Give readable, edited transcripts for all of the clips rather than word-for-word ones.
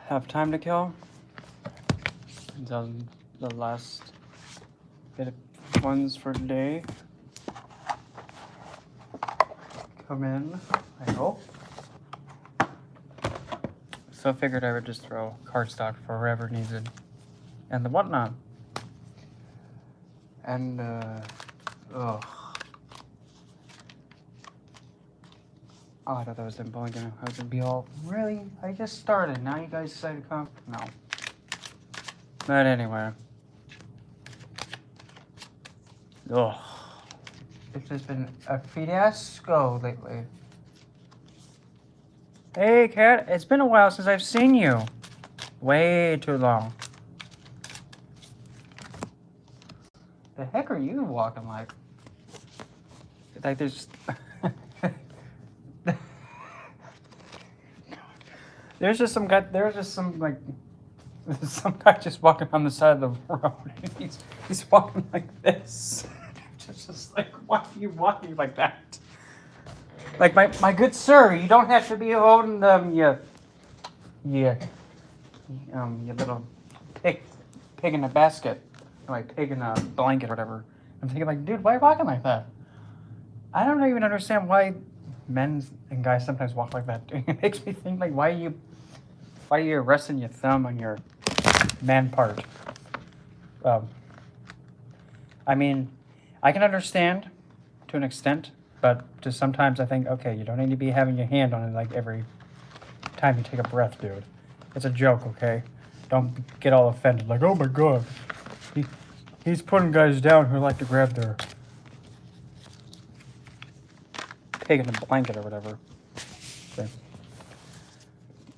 have time to kill until the last bit of ones for today come in, I hope. So I figured I would just throw cardstock for whoever needs it and the whatnot. And, ugh. Oh, I thought that was I was gonna be all, really? I just started, now you guys decided to come? No. But anyway. Ugh. It's just been a fiasco lately. Hey, cat, it's been a while since I've seen you. Way too long. The heck are you walking like? Like there's... There's just some guy just walking on the side of the road. And he's walking like this. just like, why are you walking like that? Like my good sir, you don't have to be holding your little pig in a basket, like pig in a blanket or whatever. I'm thinking like, dude, why are you walking like that? I don't even understand why men and guys sometimes walk like that. It makes me think like, why are you resting your thumb on your man part? I mean, I can understand to an extent, but just sometimes I think, okay, you don't need to be having your hand on it like every time you take a breath, dude. It's a joke, okay? Don't get all offended like, oh my god, he's putting guys down who like to grab their pig in a blanket or whatever. Okay.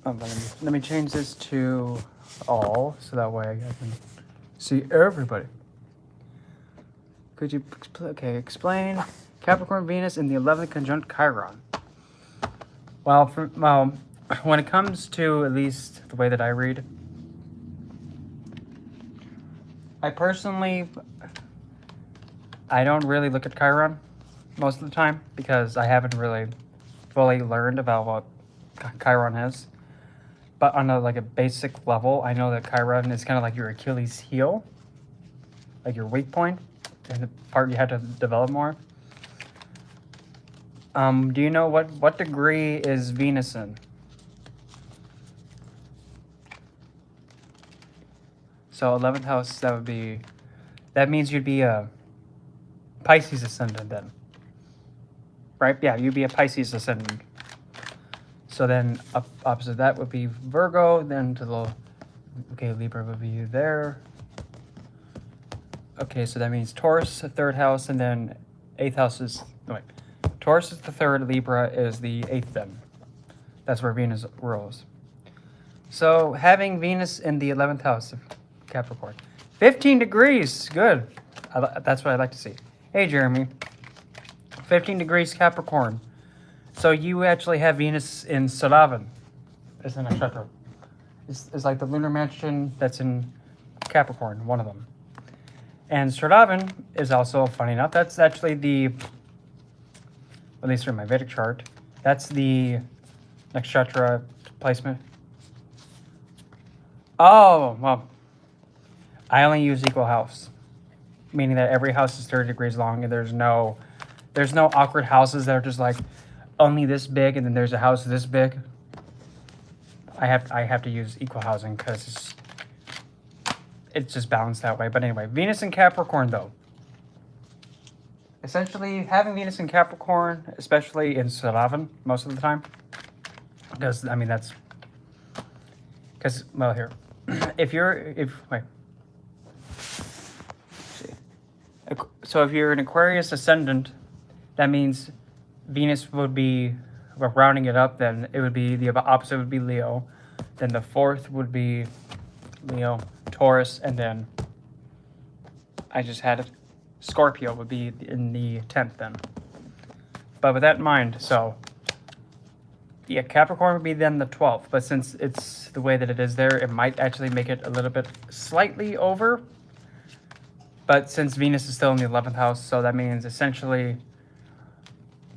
Let me change this to all, so that way I can see everybody. Could you, explain Capricorn Venus in the 11th conjunct Chiron? Well, when it comes to at least the way that I read, I don't really look at Chiron most of the time because I haven't really fully learned about what Chiron is. But on a basic level, I know that Chiron is kind of like your Achilles heel, like your weak point, and the part you have to develop more. Do you know what degree is Venus in? So 11th house, that means you'd be a Pisces ascendant then. Right? Yeah, you'd be a Pisces ascendant. So then opposite that would be Virgo, then to the, okay, Libra would be there. Okay, so that means Taurus, the 3rd house, and then 8th house is, wait, Taurus is the 3rd, Libra is the 8th then. That's where Venus rules. So having Venus in the 11th house of Capricorn. 15 degrees, good. That's what I like to see. Hey, Jeremy. 15 degrees Capricorn. So you actually have Venus in Saravan. It's a nakshatra. It's like the lunar mansion that's in Capricorn, one of them. And Saravan is also, funny enough, that's actually at least in my Vedic chart, that's the nakshatra placement. Oh, well, I only use equal house, meaning that every house is 30 degrees long, and there's no awkward houses that are just like only this big, and then there's a house this big. I have to use equal housing because it's just balanced that way. But anyway, Venus in Capricorn though. Essentially, having Venus in Capricorn, especially in Saravan most of the time, because I mean well here, so if you're an Aquarius ascendant, that means Venus would be, well, rounding it up, then it would be, the opposite would be Leo. Then the 4th would be Leo, Taurus, and then I just had it. Scorpio would be in the 10th then. But with that in mind, so yeah, Capricorn would be then the 12th. But since it's the way that it is there, it might actually make it a little bit slightly over. But since Venus is still in the 11th house, so that means essentially,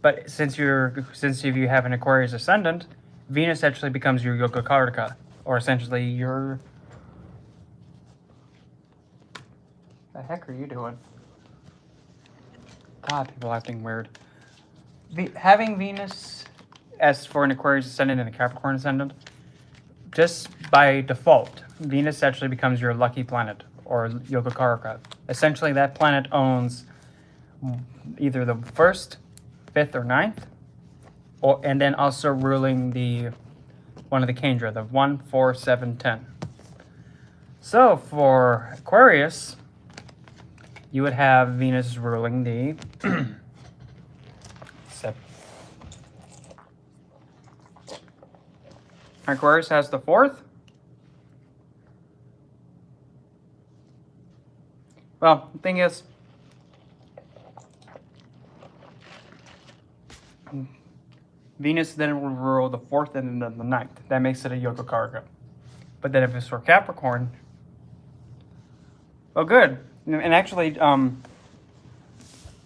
but since if you have an Aquarius ascendant, Venus actually becomes your Yoga Karaka. or essentially your... The heck are you doing? God, people are acting weird. Having Venus as for an Aquarius Ascendant and a Capricorn Ascendant, just by default, Venus actually becomes your lucky planet, or Yogacaraka. Essentially, that planet owns either the 1st, 5th, or 9th, and then also ruling the one of the Kendra, the 1, 4, 7, 10. So for Aquarius, you would have Venus ruling the Aquarius has the 4th. Well, the thing is, Venus then will rule the 4th and then the 9th. That makes it a Yogacaraka. But then if it's for Capricorn, well, good. And actually,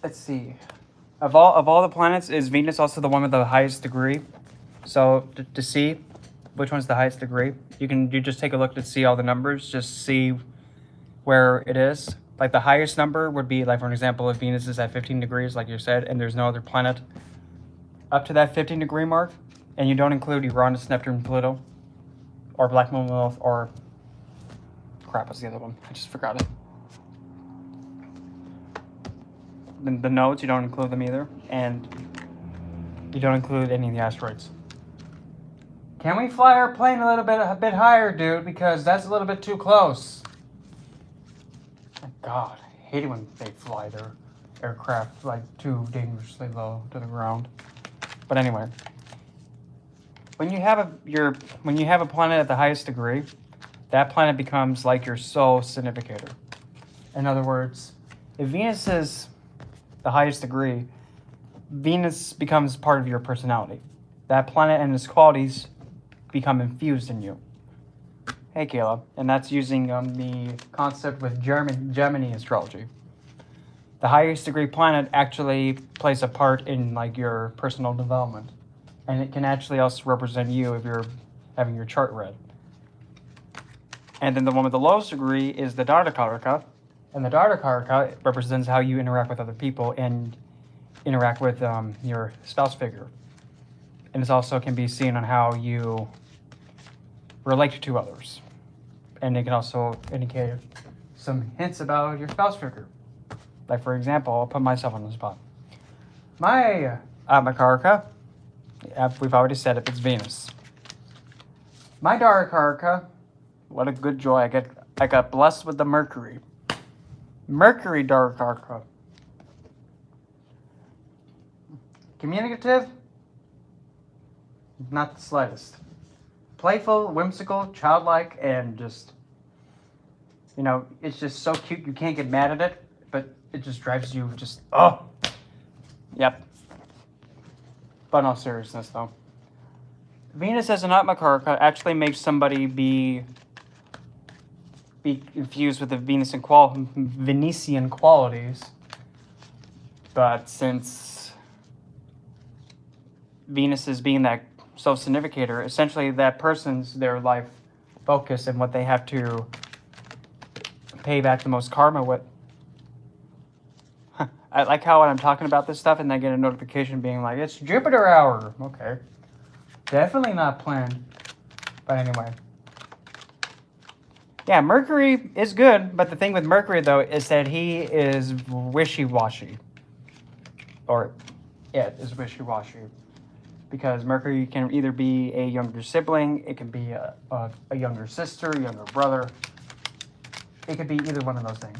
let's see. Of all the planets, is Venus also the one with the highest degree? So to see which one's the highest degree, you just take a look to see all the numbers, just see where it is. Like the highest number would be, like for an example, if Venus is at 15 degrees, like you said, and there's no other planet up to that 15 degree mark, and you don't include Uranus, Neptune, Pluto, or Black Moon, Lilith, or crap, what's the other one? I just forgot it. The nodes, you don't include them either, and you don't include any of the asteroids. Can we fly our plane a bit higher, dude? Because that's a little bit too close. My God, I hate it when they fly their aircraft like too dangerously low to the ground. But anyway, when you have a planet at the highest degree, that planet becomes like your sole significator. In other words, if Venus is the highest degree, Venus becomes part of your personality. That planet and its qualities become infused in you. Hey, Kayla. And that's using the concept with Gemini astrology. The highest degree planet actually plays a part in like your personal development. And it can actually also represent you if you're having your chart read. And then the one with the lowest degree is the Dharmakaraka. And the Dharmakaraka represents how you interact with other people and interact with your spouse figure. And it also can be seen on how you relate to others. And it can also indicate some hints about your spouse figure. Like, for example, I'll put myself on the spot. My Atmakaraka, we've already said it, it's Venus. My Dharmakaraka, what a good joy. I got blessed with the Mercury. Mercury Dharmakaraka. Communicative? Not the slightest. Playful, whimsical, childlike, and just, it's just so cute you can't get mad at it, but it just drives you just, oh! Yep. But in all seriousness, though. Venus as an Atmakaraka actually makes somebody be infused with the Venetian qualities, but since Venus is being that self-significator, essentially that person's their life focus and what they have to pay back the most karma with. I like how when I'm talking about this stuff and I get a notification being like, it's Jupiter hour. Okay. Definitely not planned. But anyway. Yeah, Mercury is good, but the thing with Mercury, though, is that he is wishy-washy. Is wishy-washy. Because Mercury can either be a younger sibling, it can be a younger sister, younger brother. It could be either one of those things.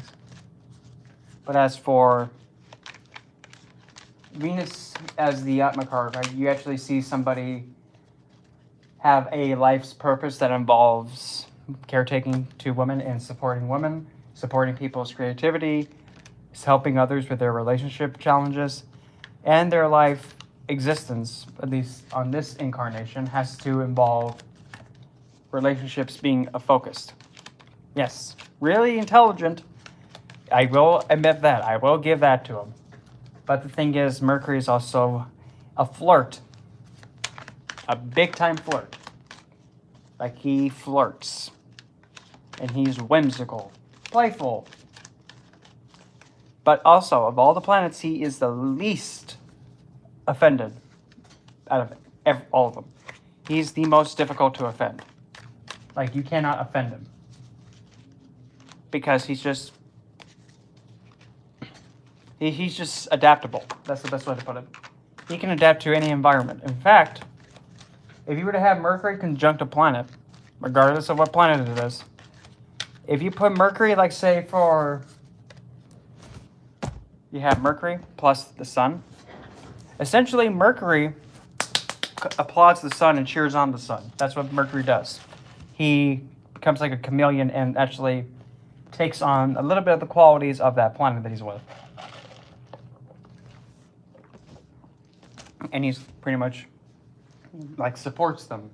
But as for Venus as the Atmakaraka, you actually see somebody have a life's purpose that involves caretaking to women, supporting people's creativity, helping others with their relationship challenges, and their life existence, at least on this incarnation, has to involve relationships being focused. Yes, really intelligent. I will admit that. I will give that to him. But the thing is, Mercury is also a flirt. A big-time flirt. Like, he flirts. And he's whimsical, playful. But also, of all the planets, he is the least offended out of all of them. He's the most difficult to offend. Like, you cannot offend him. Because he's just... He's just adaptable. That's the best way to put it. He can adapt to any environment. In fact, if you were to have Mercury conjunct a planet, regardless of what planet it is, if you put Mercury, like, say, for... You have Mercury plus the Sun. Essentially, Mercury applauds the Sun and cheers on the Sun. That's what Mercury does. He becomes like a chameleon and actually takes on a little bit of the qualities of that planet that he's with. And he's pretty much, like, supports them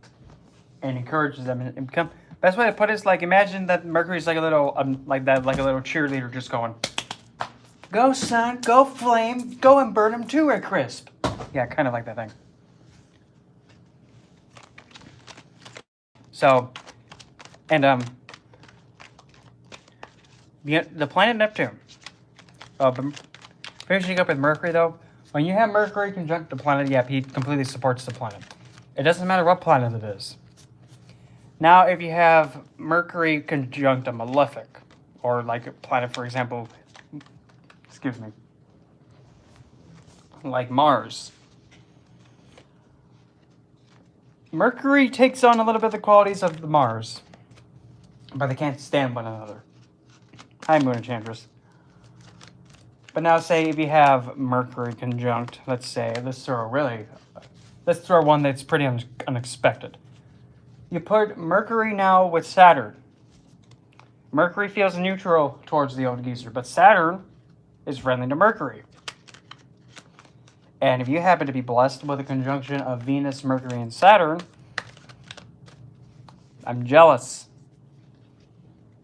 and encourages them. And become... Best way to put it is, like, imagine that Mercury's like a little, like a little cheerleader just going, "Go, Sun, go, flame, go and burn him to a crisp." Yeah, kind of like that thing. So, and, the planet Neptune. Finishing up with Mercury, though, when you have Mercury conjunct the planet, yep, he completely supports the planet. It doesn't matter what planet it is. Now, if you have Mercury conjunct a malefic, or like a planet, for example, excuse me, like Mars. Mercury takes on a little bit of the qualities of the Mars, but they can't stand one another. Hi, Moon Enchantress. But now, say if you have Mercury conjunct, let's throw one that's pretty unexpected. You put Mercury now with Saturn. Mercury feels neutral towards the old geezer, but Saturn is friendly to Mercury. And if you happen to be blessed with a conjunction of Venus, Mercury, and Saturn, I'm jealous.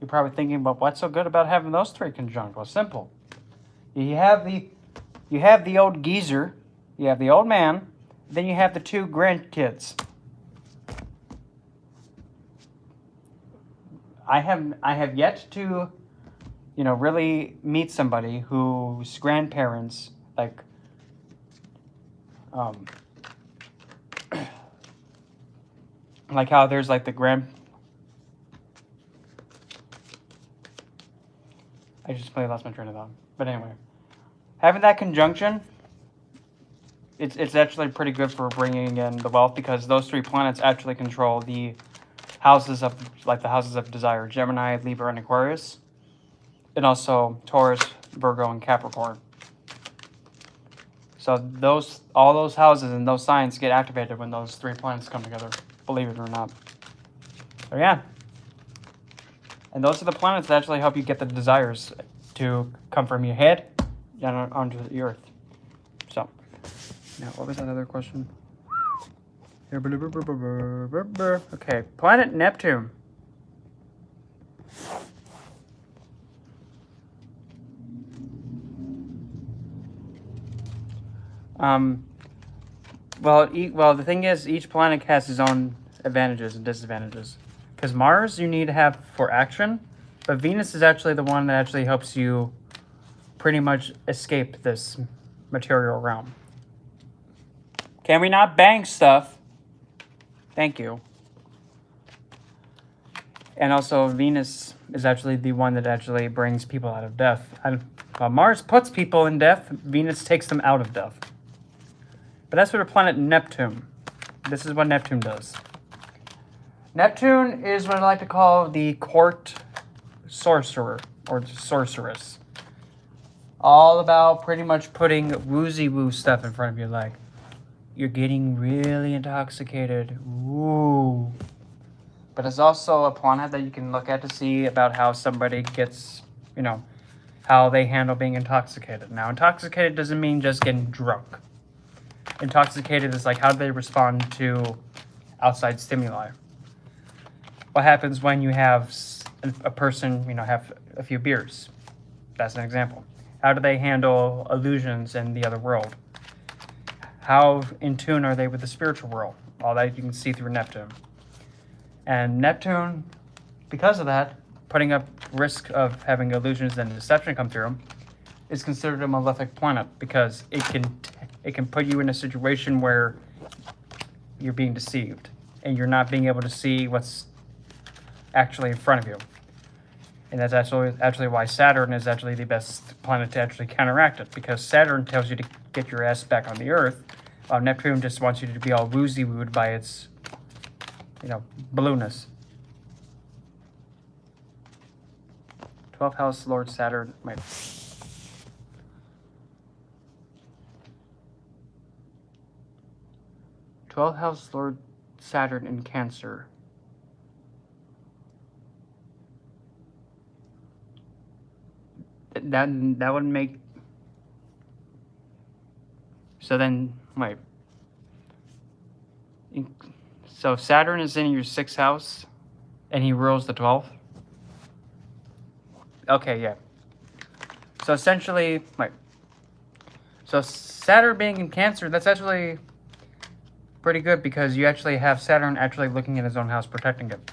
You're probably thinking, but what's so good about having those three conjunct? Well, simple. You have the old geezer, you have the old man, then you have the two grandkids. I have yet to, really meet somebody whose grandparents, like, like how there's like the I just completely lost my train of thought. But anyway, having that conjunction, it's actually pretty good for bringing in the wealth, because those three planets actually control the houses of, like, the houses of desire: Gemini, Libra, and Aquarius, and also Taurus, Virgo, and Capricorn. So all those houses and those signs get activated when those three planets come together, believe it or not. So yeah. And those are the planets that actually help you get the desires to come from your head down onto the earth. So, now what was that other question? Okay, planet Neptune. Well, the thing is, each planet has its own advantages and disadvantages. Because Mars you need to have for action, but Venus is actually the one that actually helps you pretty much escape this material realm. Can we not bang stuff? Thank you. And also, Venus is actually the one that actually brings people out of death. While Mars puts people in death, Venus takes them out of death. But that's for the planet Neptune. This is what Neptune does. Neptune is what I like to call the court sorcerer, or the sorceress. All about pretty much putting woozy-woo stuff in front of you, like, you're getting really intoxicated. Ooh. But it's also a planet that you can look at to see about how somebody gets, how they handle being intoxicated. Now, intoxicated doesn't mean just getting drunk. Intoxicated is like, how do they respond to outside stimuli? What happens when you have a person, have a few beers? That's an example. How do they handle illusions in the other world? How in tune are they with the spiritual world? All that you can see through Neptune. And Neptune, because of that, putting up risk of having illusions and deception come through, is considered a malefic planet because it can put you in a situation where you're being deceived and you're not being able to see what's actually in front of you. And that's actually why Saturn is actually the best planet to actually counteract it, because Saturn tells you to get your ass back on the Earth, while Neptune just wants you to be all woozy-wooed by its, blueness. 12th house Lord Saturn, wait. 12th house Lord Saturn in Cancer. That would make... So then, wait. So Saturn is in your 6th house, and he rules the 12th? Okay, yeah. So essentially, wait. So Saturn being in Cancer, that's actually pretty good because you actually have Saturn actually looking at his own house, protecting it.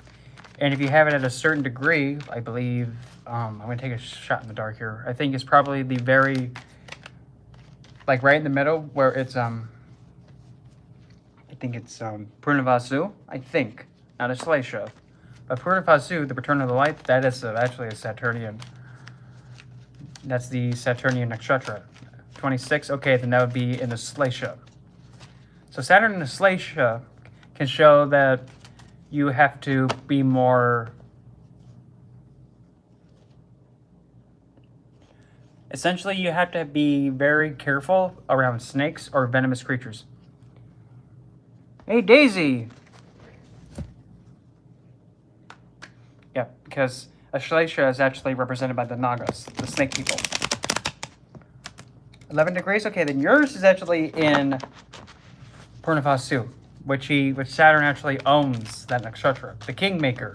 And if you have it at a certain degree, I believe, I'm going to take a shot in the dark here. I think it's probably the very, like right in the middle where it's, I think it's Purnavasu, I think, not a Slasha. But Purnavasu, the return of the light, that is actually a Saturnian. That's the Saturnian nakshatra. 26, okay, then that would be in the Slasha. So Saturn in the Slasha can show that you have to be more... Essentially, you have to be very careful around snakes or venomous creatures. Hey, Daisy! Yeah, because Ashlesha is actually represented by the Nagas, the snake people. 11 degrees? Okay, then yours is actually in Purnavasu, which Saturn actually owns that nakshatra, the Kingmaker.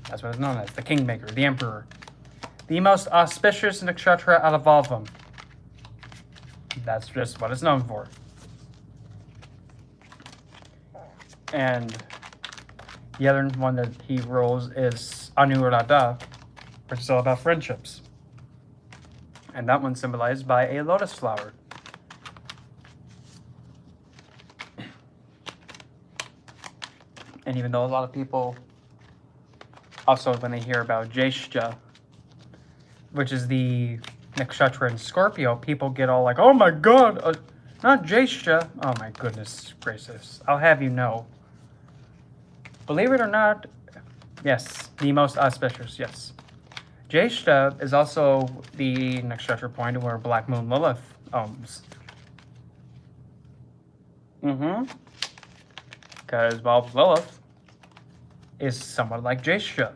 That's what it's known as, the Kingmaker, the Emperor. The most auspicious nakshatra out of all of them. That's just what it's known for. And the other one that he rules is Anuradha, which is all about friendships. And that one's symbolized by a lotus flower. And even though a lot of people, also when they hear about Jeshta, which is the nakshatra in Scorpio, people get all like, oh my god, not Jeshta. Oh my goodness gracious. I'll have you know. Believe it or not, yes, the most auspicious, yes. Jeshta is also the nakshatra point where Black Moon Lilith owns. Because, well, Lilith is somewhat like Jeshta.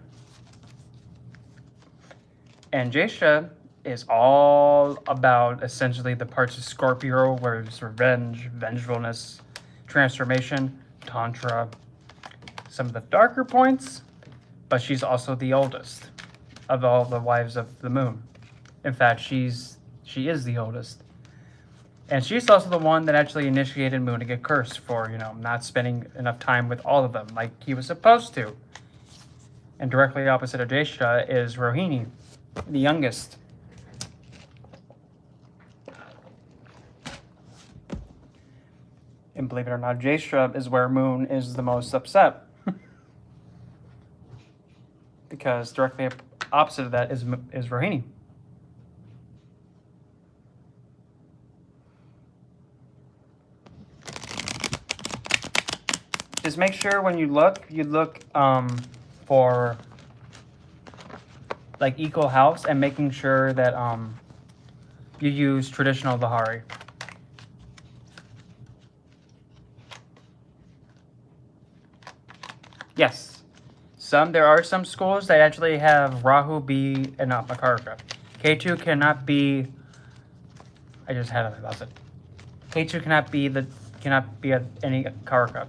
And Jeshta is all about essentially the parts of Scorpio where it's revenge, vengefulness, transformation, tantra, some of the darker points, but she's also the oldest of all the wives of the moon. In fact, she is the oldest. And she's also the one that actually initiated Moon to get cursed for, not spending enough time with all of them like he was supposed to. And directly opposite of Jeshta is Rohini, the youngest. And believe it or not, Jeshta is where Moon is the most upset. Because directly opposite of that is Rohini. Just make sure when you look for like equal house and making sure that you use traditional Lahari. Yes. There are some schools that actually have Rahu be and not Makaraka. K2 cannot be... I just had it, that's it. K2 cannot be at any Karaka.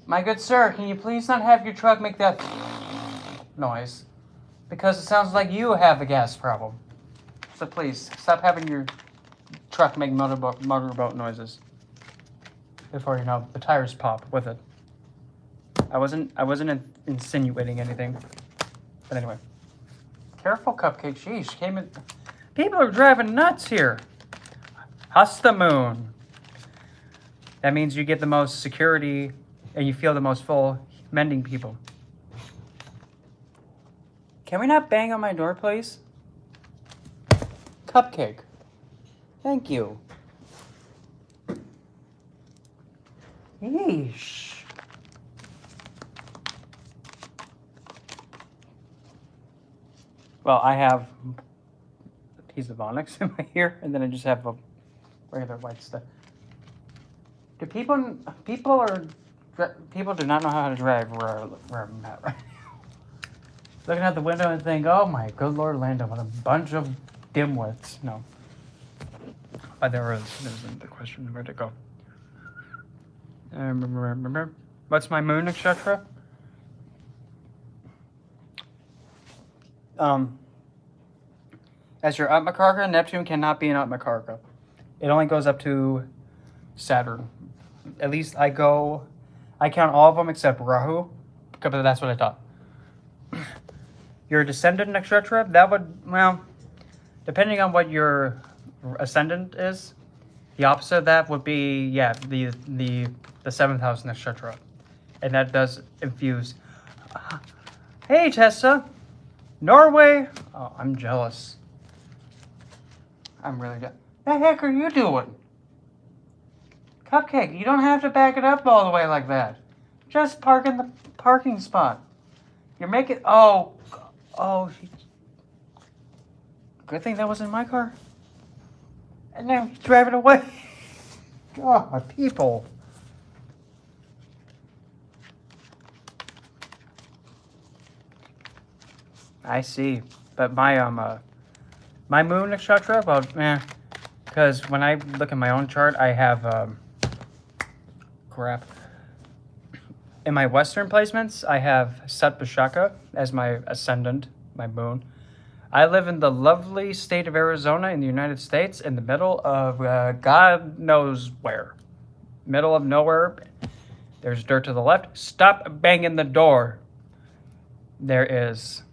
My good sir, can you please not have your truck make that noise? Because it sounds like you have a gas problem. So please, stop having your truck make motorboat noises. Before, the tires pop with it. I wasn't insinuating anything. But anyway. Careful, Cupcake. Sheesh, came in. People are driving nuts here. Huss the moon. That means you get the most security and you feel the most full mending people. Can we not bang on my door, please? Cupcake. Thank you. Yeesh. Well, I have a piece of onyx in my ear, and then I just have a regular white stuff. People do not know how to drive where I'm at right now. Looking out the window and think, oh my good Lord, Lando, what a bunch of dimwits. No. But there isn't the question where to go. Remember, what's my moon nashatra? As your Atmakarka, Neptune cannot be an Atmakarka. It only goes up to Saturn. At least I count all of them except Rahu, because that's what I thought. Your descendant nakshatra, that would, well, depending on what your ascendant is, the opposite of that would be, yeah, the 7th house nakshatra. And that does infuse. Hey, Tessa. Norway. Oh, I'm jealous. I'm really jealous. The heck are you doing? Cupcake, you don't have to back it up all the way like that. Just park in the parking spot. You're making... Oh, good thing that wasn't my car. And now he's driving away. God, people. I see. But my moon nakshatra, well, because when I look at my own chart, I have, crap. In my Western placements, I have Sat Vishaka as my ascendant, my moon. I live in the lovely state of Arizona in the United States, in the middle of God knows where. Middle of nowhere. There's dirt to the left. Stop banging the door. There is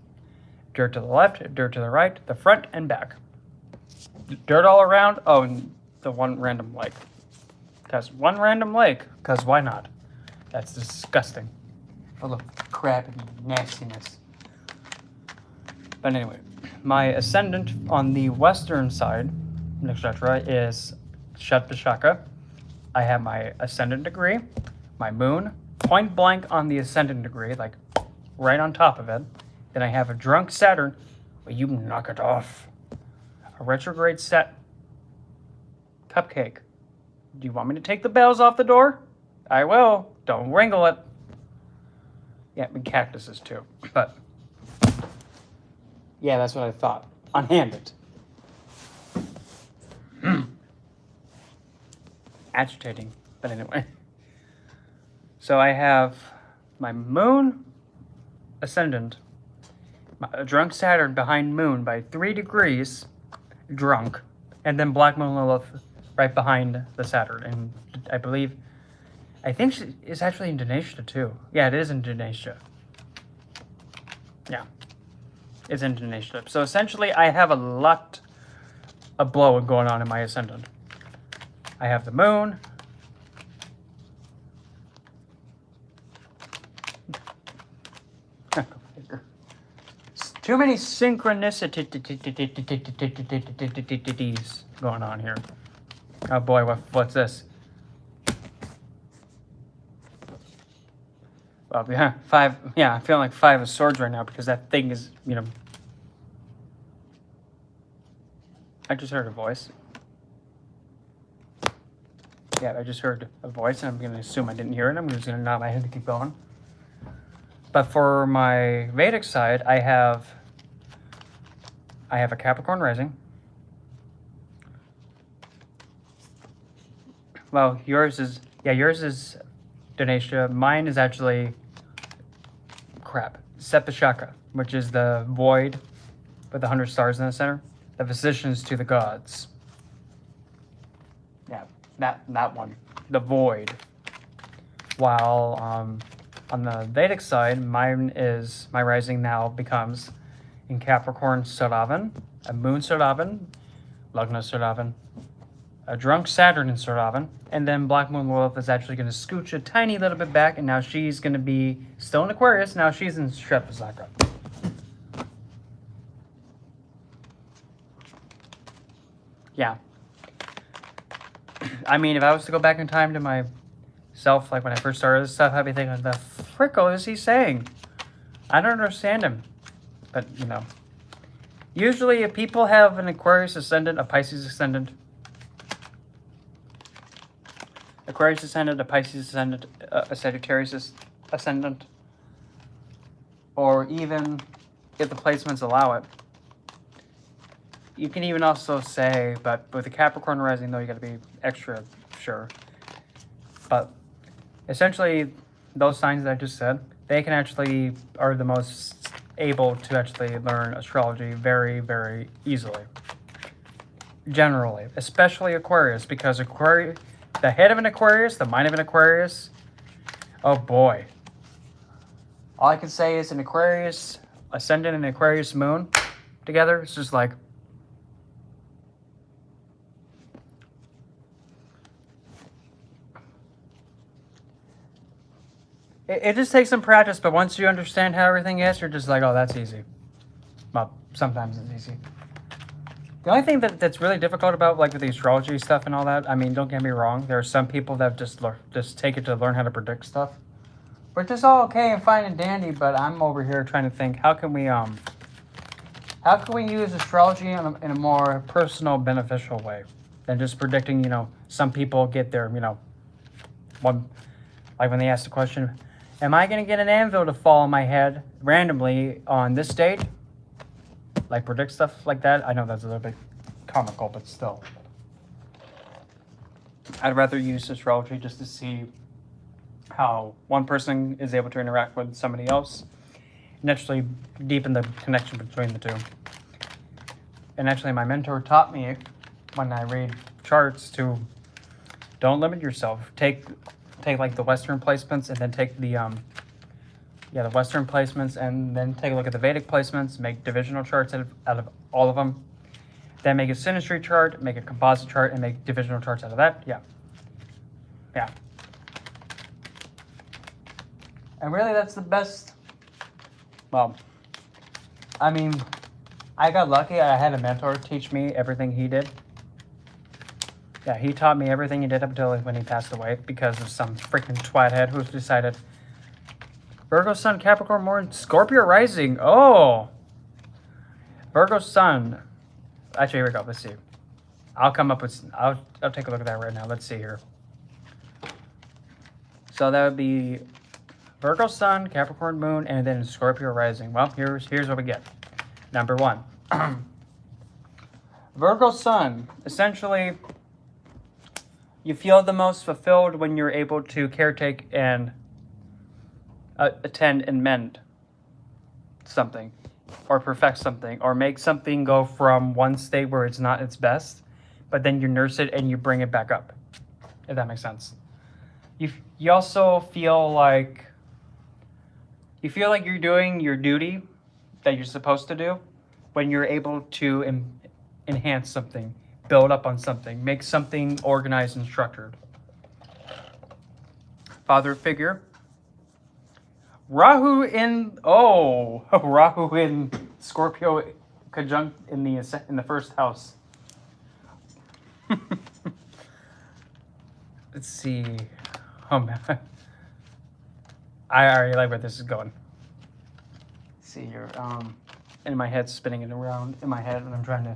dirt to the left, dirt to the right, the front and back. Dirt all around. Oh, and the one random lake. Because why not? That's disgusting. Full of crap and nastiness. But anyway, my ascendant on the western side, nakshatra, is Shat Vishaka. I have my ascendant degree, my moon, point blank on the ascendant degree, like right on top of it. Then I have a drunk Saturn. Will you knock it off? A retrograde set. Cupcake. Do you want me to take the bells off the door? I will. Don't wrangle it. Yeah, and cactuses too. But yeah, that's what I thought. Unhand it. Agitating. But anyway. So I have my moon ascendant. A drunk Saturn behind moon by 3 degrees. Drunk. And then black moon Lilith right behind the Saturn. And I think she is actually in Indonesia too. Yeah, it is in Indonesia. Yeah. It's in Indonesia. So essentially I have a lot of blowing going on in my ascendant. I have the moon. Too many synchronicities going on here. Oh boy, what's this? Well, yeah, 5. Yeah, I'm feeling like 5 of swords right now because that thing is, I just heard a voice. Yeah, I just heard a voice, and I'm going to assume I didn't hear it. I'm just going to nod my head to keep going. But for my Vedic side, I have a Capricorn rising. Well, yours is Dinesha. Mine is actually Sepashaka, which is the void with the 100 stars in the center. The physicians to the gods. Yeah, that one. The void. While On the Vedic side, my rising now becomes in Capricorn Saravan, a moon Saravan, Lagna Saravan, a drunk Saturn in Saravan, and then Black Moon Lilith is actually going to scooch a tiny little bit back, and now she's going to be still in Aquarius. Now she's in Shrephasakra. Yeah. I mean, if I was to go back in time to myself, like when I first started this stuff, I'd be thinking, the frickle is he saying? I don't understand him. But, you know. Usually, if people have an Aquarius Ascendant, a Pisces Ascendant, a Pisces Ascendant, a Sagittarius Ascendant, or even if the placements allow it, you can even also say, but with the Capricorn rising, though, you got to be extra sure. But essentially, those signs that I just said, they can actually are the most able to actually learn astrology very, very easily. Generally, especially Aquarius, because Aquarius, the head of an Aquarius, the mind of an Aquarius, oh boy. All I can say is an Aquarius Ascendant and Aquarius Moon together, it's just like, it just takes some practice, but once you understand how everything is, you're just like, oh, that's easy. Well, sometimes it's easy. The only thing that's really difficult about, like, with the astrology stuff and all that, I mean, don't get me wrong, there are some people that just take it to learn how to predict stuff. Which is all okay and fine and dandy, but I'm over here trying to think, how can we use astrology in a more personal, beneficial way than just predicting, you know, some people get their, you know, one, like when they ask the question, am I going to get an anvil to fall on my head randomly on this date? Like predict stuff like that. I know that's a little bit comical, but still. I'd rather use astrology just to see how one person is able to interact with somebody else and actually deepen the connection between the two. And actually my mentor taught me when I read charts to don't limit yourself. Take like the Western placements and then take the the Western placements and then take a look at the Vedic placements, make divisional charts out of all of them. Then make a synastry chart, make a composite chart, and make divisional charts out of that. Yeah. And really that's the best. Well, I mean, I got lucky. I had a mentor teach me everything he did. Yeah, he taught me everything he did up until when he passed away because of some freaking twithead who decided Virgo Sun, Capricorn Moon, Scorpio Rising. Oh, Virgo Sun. Actually, here we go. Let's see. I'll come up with. I'll take a look at that right now. Let's see here. So that would be Virgo Sun, Capricorn Moon, and then Scorpio Rising. Well, here's what we get. Number one, Virgo Sun. Essentially, you feel the most fulfilled when you're able to caretake and attend and mend something, or perfect something, or make something go from one state where it's not its best, but then you nurse it and you bring it back up, if that makes sense. You also feel like you're doing your duty that you're supposed to do when you're able to enhance something, build up on something, make something organized and structured. Father figure. Rahu in Scorpio conjunct in the first house. Let's see. Oh man, I already like where this is going. Let's see here. In my head, spinning it around in my head, and I'm trying to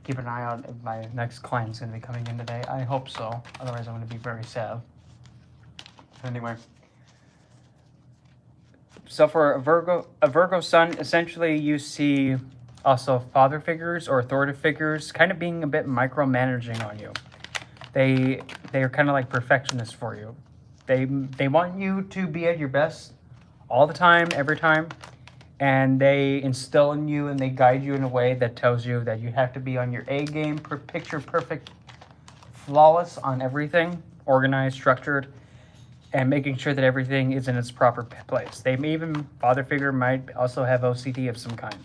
keep an eye out if my next client's going to be coming in today. I hope so. Otherwise, I'm going to be very sad. Anyway. So for a Virgo Sun, essentially you see also father figures or authoritative figures kind of being a bit micromanaging on you. They are kind of like perfectionists for you. They want you to be at your best all the time, every time, and they instill in you and they guide you in a way that tells you that you have to be on your A game, picture perfect, flawless on everything, organized, structured. and making sure that everything is in its proper place. They may even, father figure might also have OCD of some kind,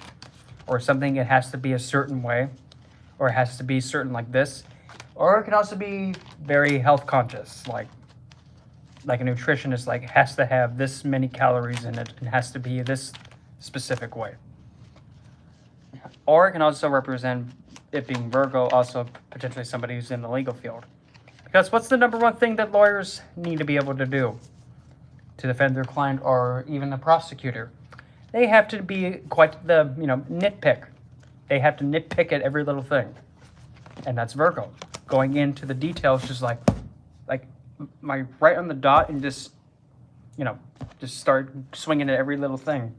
or something. It has to be a certain way, or it has to be certain like this, or it can also be very health conscious, like a nutritionist, like has to have this many calories in it and has to be this specific way. Or it can also represent it being Virgo, also potentially somebody who's in the legal field. Because what's the number one thing that lawyers need to be able to do to defend their client, or even the prosecutor? They have to be quite the, nitpick. They have to nitpick at every little thing. And that's Virgo. Going into the details, just like my right on the dot, and just start swinging at every little thing.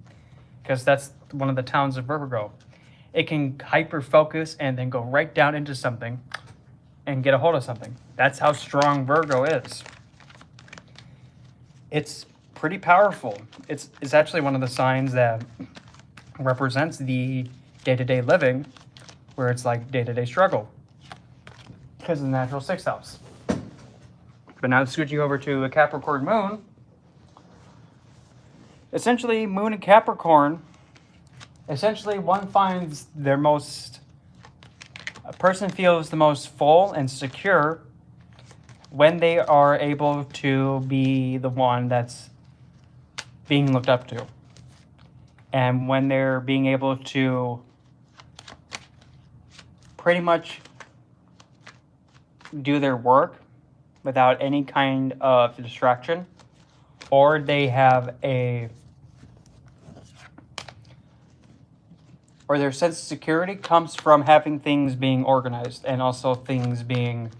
Because that's one of the talents of Virgo. It can hyper focus and then go right down into something and get a hold of something. That's how strong Virgo is. It's pretty powerful. It's actually one of the signs that represents the day-to-day living, where it's like day-to-day struggle, because of the natural sixth house. But now switching over to a Capricorn moon, essentially moon and Capricorn, essentially one finds a person feels the most full and secure when they are able to be the one that's being looked up to. And when they're being able to pretty much do their work without any kind of distraction, or they have or their sense of security comes from having things being organized and also things being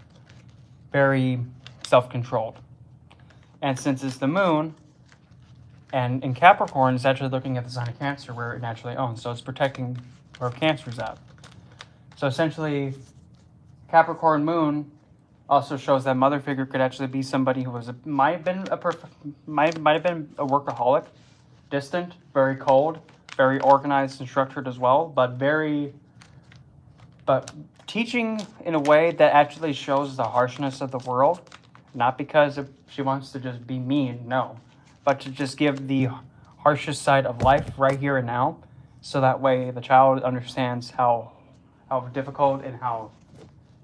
very self-controlled. And since it's the moon, and in Capricorn, it's actually looking at the sign of Cancer where it naturally owns. So it's protecting where Cancer's at. So essentially, Capricorn moon also shows that mother figure could actually be somebody who might have been a workaholic, distant, very cold, very organized and structured as well, but teaching in a way that actually shows the harshness of the world, not because she wants to just be mean, no, but to just give the harshest side of life right here and now, so that way the child understands how difficult and how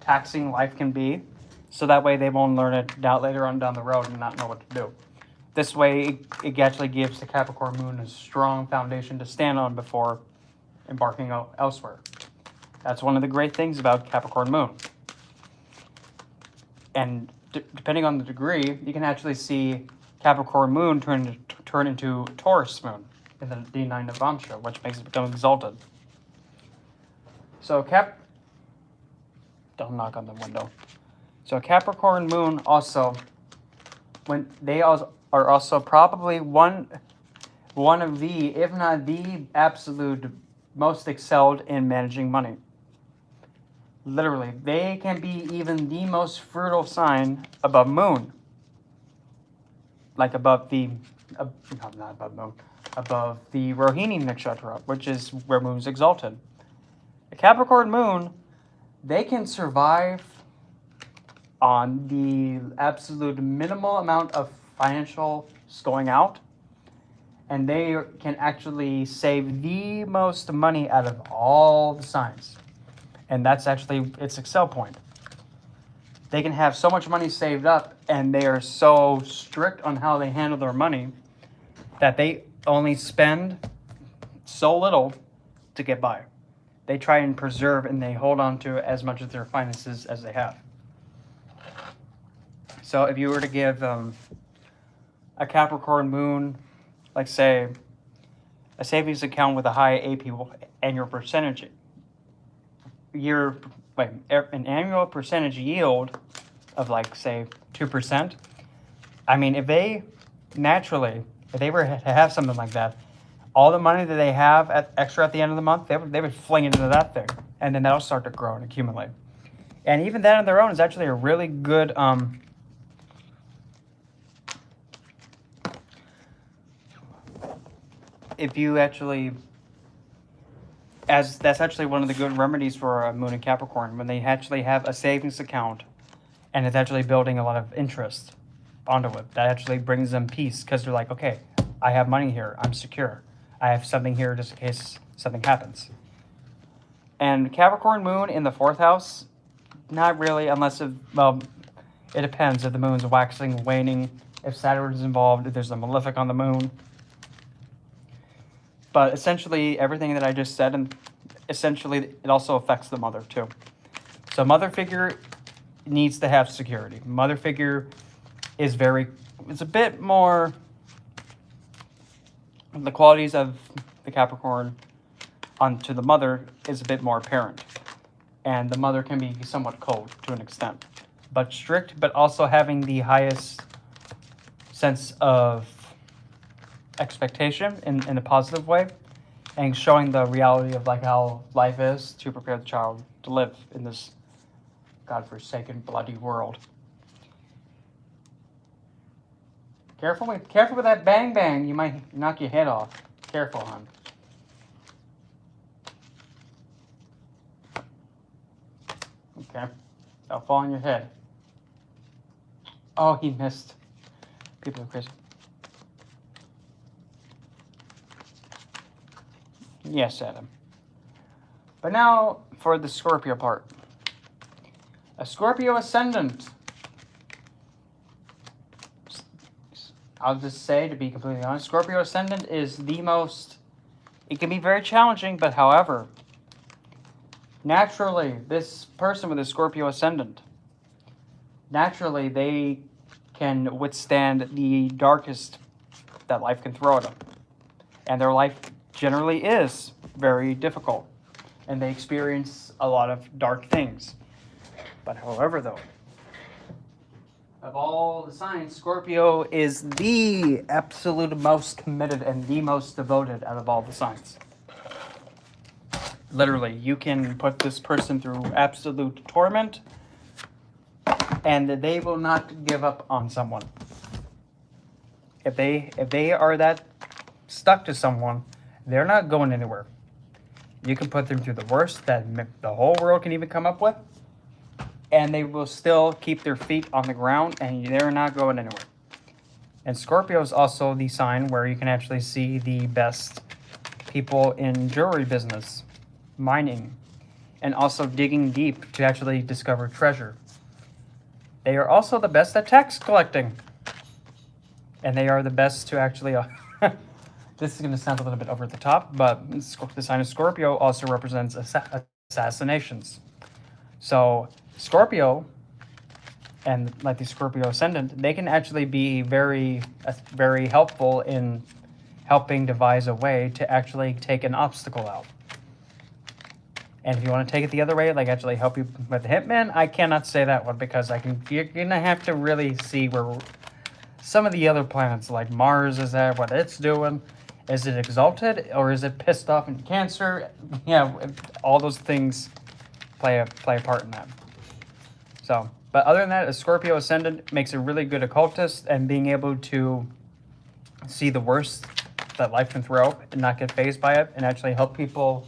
taxing life can be, so that way they won't learn it later on down the road and not know what to do. This way, it actually gives the Capricorn moon a strong foundation to stand on before embarking elsewhere. That's one of the great things about Capricorn moon. And depending on the degree, you can actually see Capricorn moon turn into Taurus moon in the D9 Navamsha, which makes it become exalted. So don't knock on the window. So Capricorn moon also, when they are also probably one of the, if not the absolute most excelled in managing money. Literally, they can be even the most fertile sign above moon. Like above the, not above moon, above the Rohini Nakshatra, which is where moon's exalted. A Capricorn moon, they can survive on the absolute minimal amount of financial going out, and they can actually save the most money out of all the signs. And that's actually its excel point. They can have so much money saved up, and they are so strict on how they handle their money that they only spend so little to get by. They try and preserve, and they hold on to as much of their finances as they have. So if you were to give a Capricorn moon, like say, a savings account with a high AP annual percentage an annual percentage yield of like say 2%. I mean, if they were to have something like that, all the money that they have extra at the end of the month, they would fling it into that thing, and then that'll start to grow and accumulate. And even that on their own is actually a really good if you actually, that's actually one of the good remedies for a moon in Capricorn, when they actually have a savings account and it's actually building a lot of interest onto it. That actually brings them peace because they're like, okay, I have money here. I'm secure. I have something here just in case something happens. And Capricorn moon in the 4th house, not really, unless it depends if the moon's waxing, waning, if Saturn's involved, if there's a malefic on the moon. But essentially, everything that I just said, and essentially, it also affects the mother too. So mother figure needs to have security. Mother figure is it's a bit more, the qualities of the Capricorn onto the mother is a bit more apparent. And the mother can be somewhat cold to an extent. But strict, but also having the highest sense of expectation in a positive way, and showing the reality of like how life is to prepare the child to live in this godforsaken bloody world. Careful with that bang bang, you might knock your head off. Careful, hon. Okay, that'll fall on your head. Oh, he missed. People are crazy. Yes, Adam. But now for the Scorpio part. A Scorpio Ascendant. I'll just say, to be completely honest, Scorpio Ascendant is the most... It can be very challenging, but however, naturally, this person with a Scorpio Ascendant, naturally, they can withstand the darkest that life can throw at them. And their life generally is very difficult, and they experience a lot of dark things. But however, though, of all the signs, Scorpio is the absolute most committed and the most devoted out of all the signs. Literally, you can put this person through absolute torment, and they will not give up on someone. If they are that stuck to someone, they're not going anywhere. You can put them through the worst that the whole world can even come up with, and they will still keep their feet on the ground, and they're not going anywhere. And Scorpio is also the sign where you can actually see the best people in jewelry business, mining, and also digging deep to actually discover treasure. They are also the best at tax collecting. And they are the best to actually... this is going to sound a little bit over the top, but the sign of Scorpio also represents assassinations. So Scorpio, and like the Scorpio Ascendant, they can actually be very, very helpful in helping devise a way to actually take an obstacle out. And if you want to take it the other way, like actually help you with the Hitman, I cannot say that one because you're going to have to really see where some of the other planets, like Mars, is at, what it's doing. Is it exalted or is it pissed off in Cancer? Yeah, all those things play a part in that. So, but other than that, a Scorpio Ascendant makes a really good occultist, and being able to see the worst that life can throw and not get fazed by it, and actually help people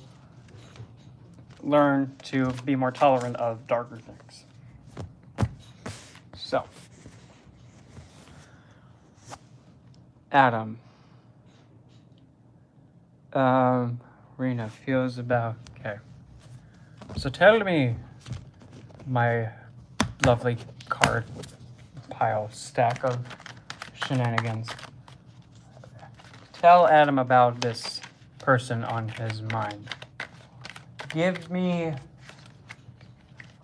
learn to be more tolerant of darker things. So, Adam. Rena feels about... Okay. So tell me, my lovely card pile stack of shenanigans. Tell Adam about this person on his mind.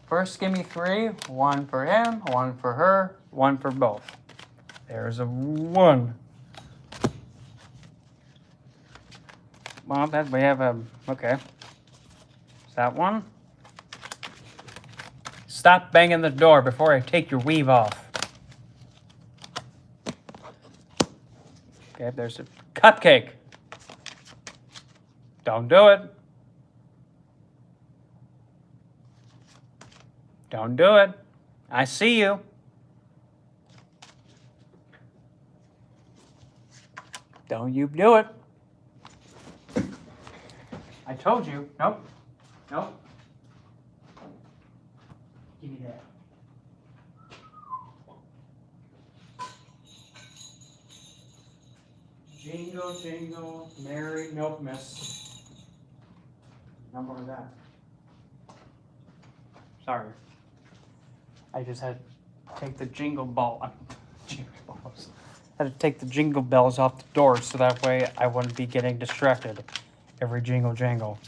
First give me 3. 1 for him, 1 for her, 1 for both. There's a 1. Well, that we have a... Okay. Is that one? Stop banging the door before I take your weave off. Okay, there's a cupcake. Don't do it. Don't do it. I see you. Don't you do it. I told you. Nope. Nope. Give me that. Jingle, jingle, Merry Milkmas. No more of that. Sorry. I just had to take the jingle balls. Had to take the jingle bells off the door so that way I wouldn't be getting distracted every jingle jangle.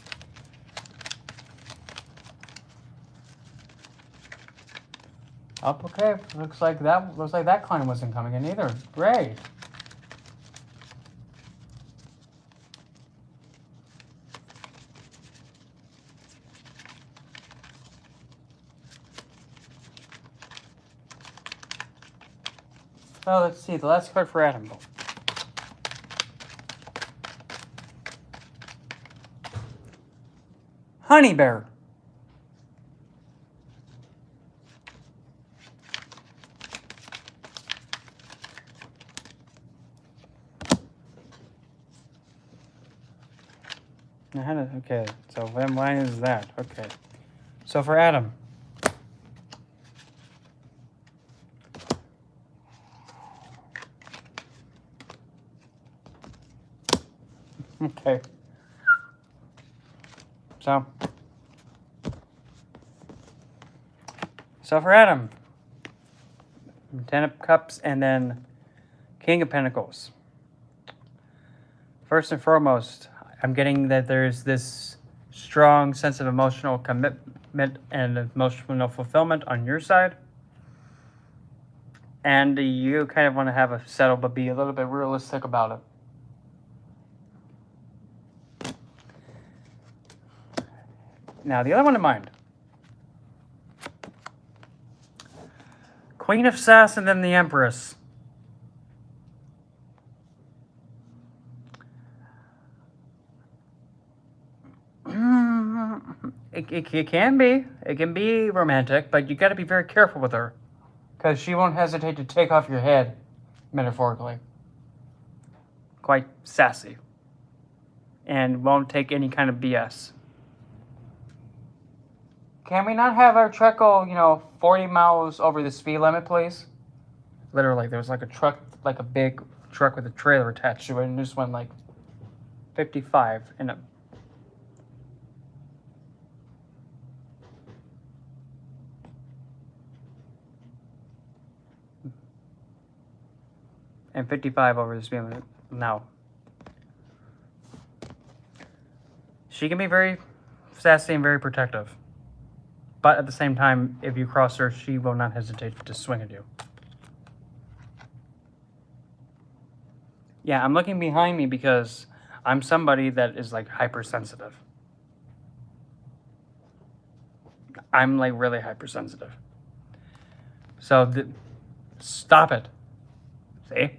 Up, okay. Looks like that client wasn't coming in either. Great. Oh, let's see. The last card for Adam. Honey Bear. Okay, so then why is that? Okay. So for Adam. Okay. So for Adam, Ten of Cups and then King of Pentacles. First and foremost, I'm getting that there's this strong sense of emotional commitment and emotional fulfillment on your side. And you kind of want to have a settle, but be a little bit realistic about it. Now, the other one in mind. Queen of Sass and then the Empress. It can be. It can be romantic, but you got to be very careful with her. Because she won't hesitate to take off your head, metaphorically. Quite sassy. And won't take any kind of BS. Can we not have our truck go, 40 miles over the speed limit, please? Literally, there was like a truck, like a big truck with a trailer attached to it, and this went like 55 in a... And 55 over the speed limit. No. She can be very sassy and very protective. But at the same time, if you cross her, she will not hesitate to swing at you. Yeah, I'm looking behind me because I'm somebody that is like hypersensitive. I'm like really hypersensitive. So stop it. See?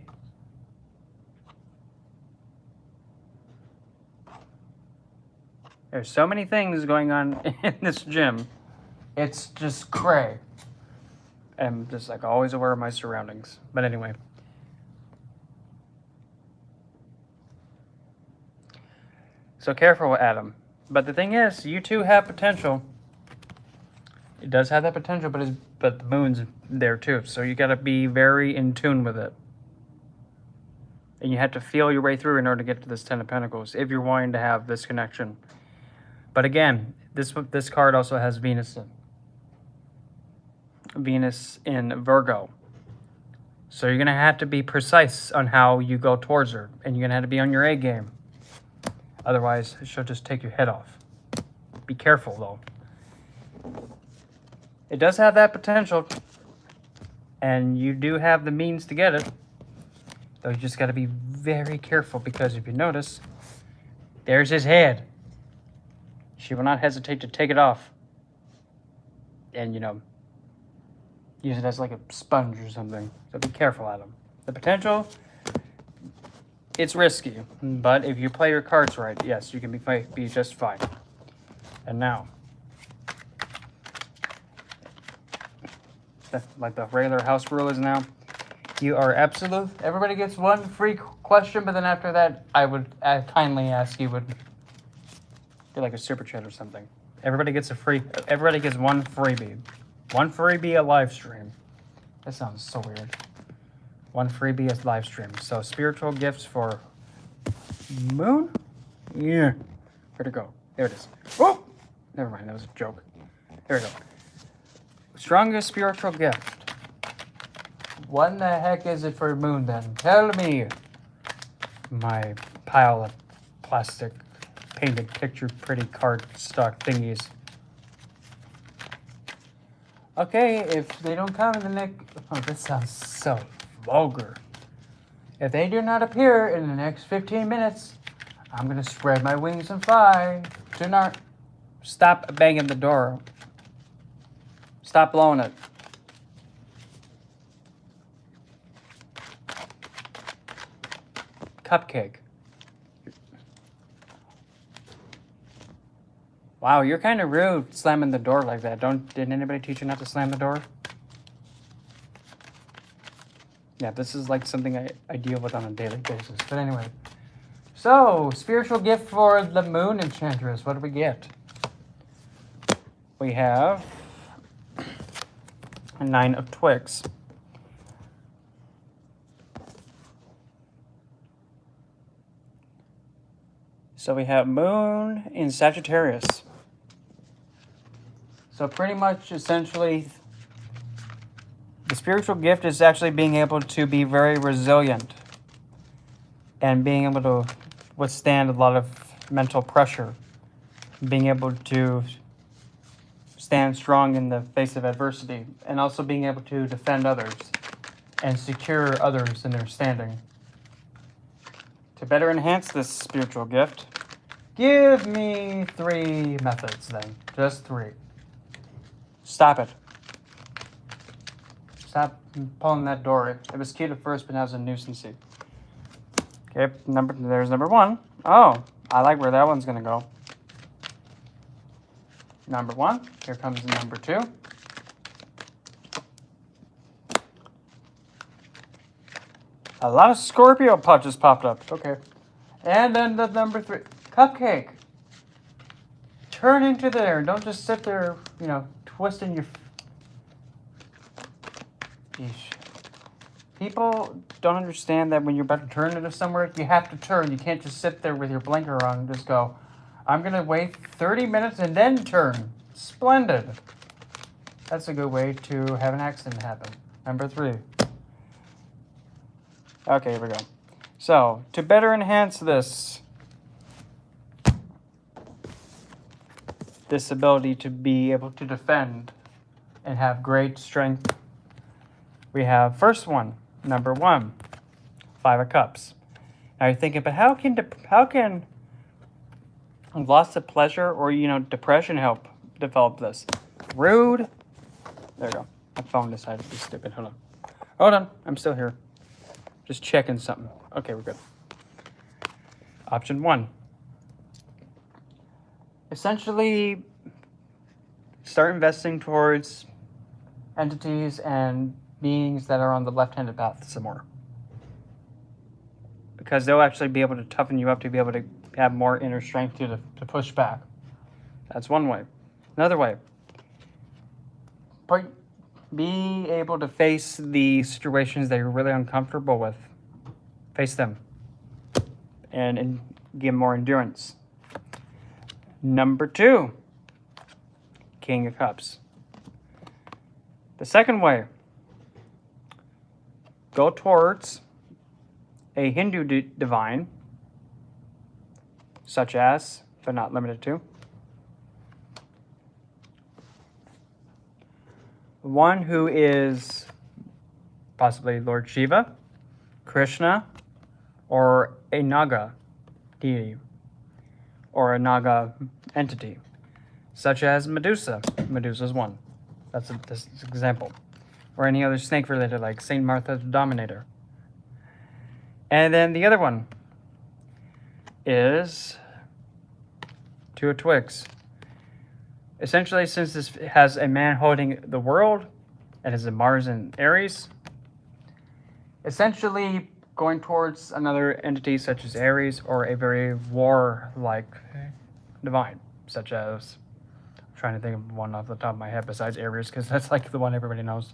There's so many things going on in this gym. It's just cray. I'm just like always aware of my surroundings. But anyway. So careful, Adam. But the thing is, you two have potential. It does have that potential, but the moon's there too. So you got to be very in tune with it. And you have to feel your way through in order to get to this Ten of Pentacles if you're wanting to have this connection. But again, this card also has Venus in Virgo. So you're going to have to be precise on how you go towards her. And you're going to have to be on your A game. Otherwise, she'll just take your head off. Be careful, though. It does have that potential. And you do have the means to get it. Though you just got to be very careful because if you notice, there's his head. She will not hesitate to take it off. And, use it as like a sponge or something. So be careful, Adam. The potential, it's risky. But if you play your cards right, yes, you can be just fine. And now, like the regular house rule is now, you are absolute. Everybody gets one free question, but then after that, I kindly ask you would do like a super chat or something. Everybody gets one freebie. One freebie a live stream. That sounds so weird. One freebie is live stream. So spiritual gifts for Moon? Yeah. Where'd it go? There it is. Oh! Never mind, that was a joke. There we go. Strongest spiritual gift. What in the heck is it for Moon then? Tell me. My pile of plastic painted picture pretty card stock thingies. Okay, if they don't come in the next... Oh, this sounds so vulgar. If they do not appear in the next 15 minutes, I'm going to spread my wings and fly. Do not stop banging the door. Stop blowing it. Cupcake. Wow, you're kind of rude slamming the door like that. Didn't anybody teach you not to slam the door? Yeah, this is like something I deal with on a daily basis. But anyway. So, spiritual gift for the Moon Enchantress. What do we get? We have a 9 of Twigs. So we have Moon in Sagittarius. So pretty much, essentially, the spiritual gift is actually being able to be very resilient and being able to withstand a lot of mental pressure, being able to stand strong in the face of adversity, and also being able to defend others and secure others in their standing. To better enhance this spiritual gift, give me 3 methods then. Just 3. Stop it. Stop pulling that door. It was cute at first, but now it's a nuisance. Okay, there's number 1. Oh, I like where that one's going to go. Number 1. Here comes number 2. A lot of Scorpio punches popped up. Okay. And then the number 3. Cupcake. Turn into there. Don't just sit there, twisting your... Eesh. People don't understand that when you're about to turn into somewhere, you have to turn. You can't just sit there with your blinker on and just go, I'm going to wait 30 minutes and then turn. Splendid. That's a good way to have an accident happen. Number 3. Okay, here we go. So, to better enhance this ability to be able to defend and have great strength, we have first one, number 1, 5 of Cups. Now you're thinking, but how can loss of pleasure or depression help develop this? Rude. There we go. My phone decided to be stupid. Hold on. I'm still here. Just checking something. Okay, we're good. Option 1. Essentially, start investing towards entities and beings that are on the left-handed path some more. Because they'll actually be able to toughen you up to be able to have more inner strength to push back. That's one way. Another way. Be able to face the situations that you're really uncomfortable with. Face them. And give more endurance. Number 2. King of Cups. The second way. Go towards a Hindu divine, such as, but not limited to, one who is possibly Lord Shiva, Krishna, or a Naga deity, or a Naga entity, such as Medusa. Medusa's one. That's this example. Or any other snake related, like Saint Martha the Dominator. And then the other one is 2 of Twigs. Essentially, since this has a man holding the world, and is a Mars and Aries, essentially going towards another entity such as Aries, or a very war-like divine, such as, I'm trying to think of one off the top of my head besides Aries, because that's like the one everybody knows.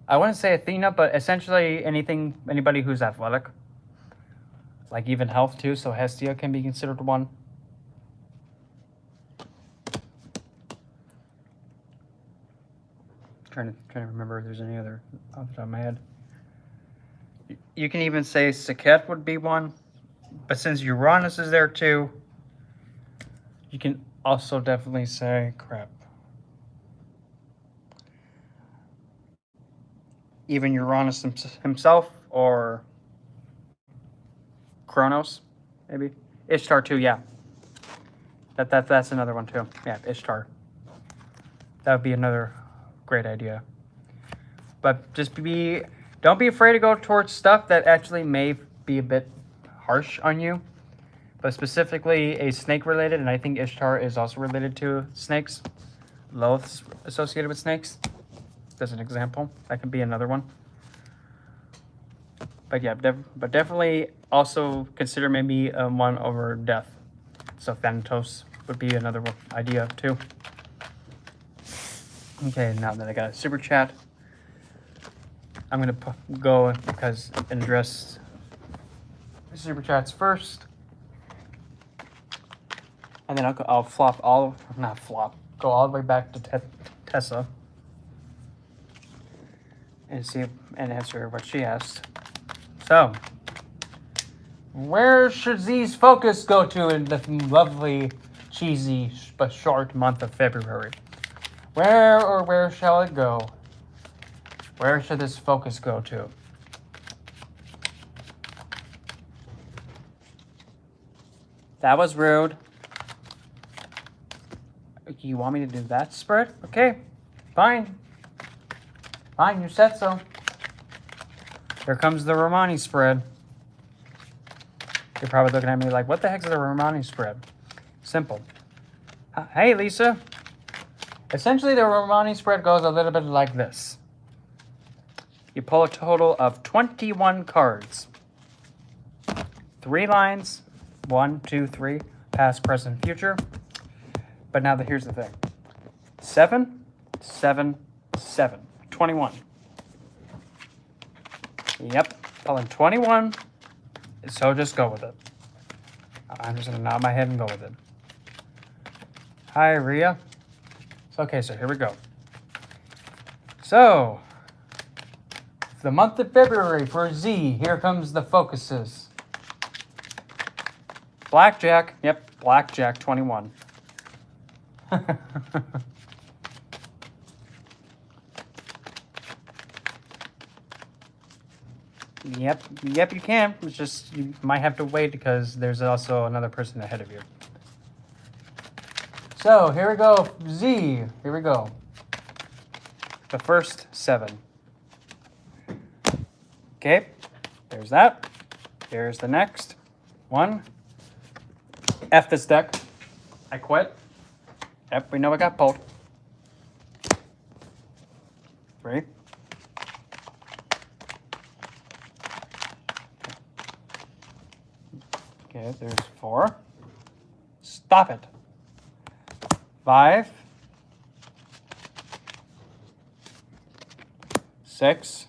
I wouldn't say Athena, but essentially anybody who's athletic. Like even health too, so Hestia can be considered one. Trying to remember if there's any other off the top of my head. You can even say Saket would be one, but since Uranus is there too, you can also definitely say crap. Even Uranus himself or Kronos, maybe. Ishtar too, yeah. That's another one too. Yeah, Ishtar. That would be another great idea. But just don't be afraid to go towards stuff that actually may be a bit harsh on you. But specifically a snake related, and I think Ishtar is also related to snakes. Lilith's associated with snakes. As an example. That could be another one. But yeah, but definitely also consider maybe one over death. So Thanatos would be another idea too. Okay, now that I got a super chat, I'm gonna go and address the super chats first, and then I'll flop go all the way back to Tessa and and answer what she asked. So, where should Z's focus go to in the lovely, cheesy, but short month of February? Where shall it go? Where should this focus go to? That was rude. You want me to do that spread? Okay, fine. Fine, you said so. Here comes the Romani Spread. You're probably looking at me like, what the heck is the Romani Spread? Simple. Hey, Lisa. Essentially, the Romani Spread goes a little bit like this. You pull a total of 21 cards. 3 lines. 1, 2, 3. Past, present, future. But now here's the thing. 7, 7, 7. 21. Yep. Pulling 21. So just go with it. I'm just going to nod my head and go with it. Hi, Rhea. Okay, so here we go. So, the month of February for Z. Here comes the focuses. Blackjack. Yep, Blackjack 21. Yep, you can. It's just you might have to wait because there's also another person ahead of you. So here we go, Z. Here we go. The first 7. Okay, there's that. There's the next one. F this deck. I quit. Yep, we know I got pulled. 3. Okay, there's 4. Stop it. 5. 6.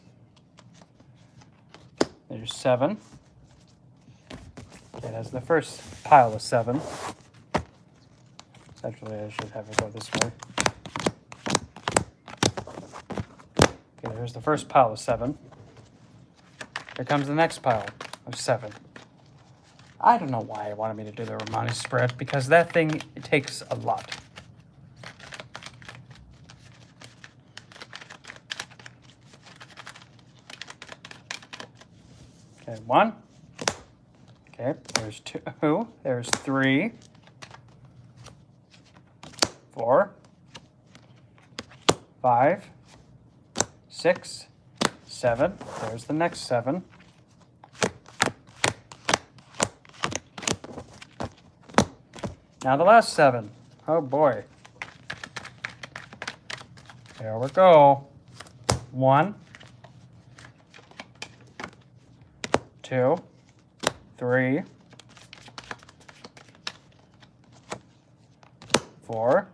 There's 7. Okay, that's the first pile of 7. Actually, I should have it go this way. Okay, there's the first pile of 7. Here comes the next pile of 7. I don't know why I wanted me to do the Romani Spread, because that thing, it takes a lot. Okay, 1. Okay, there's 2. There's 3. 4. 5. 6. 7. There's the next 7. Now the last 7. Oh boy. There we go. 1. 2. 3. 4.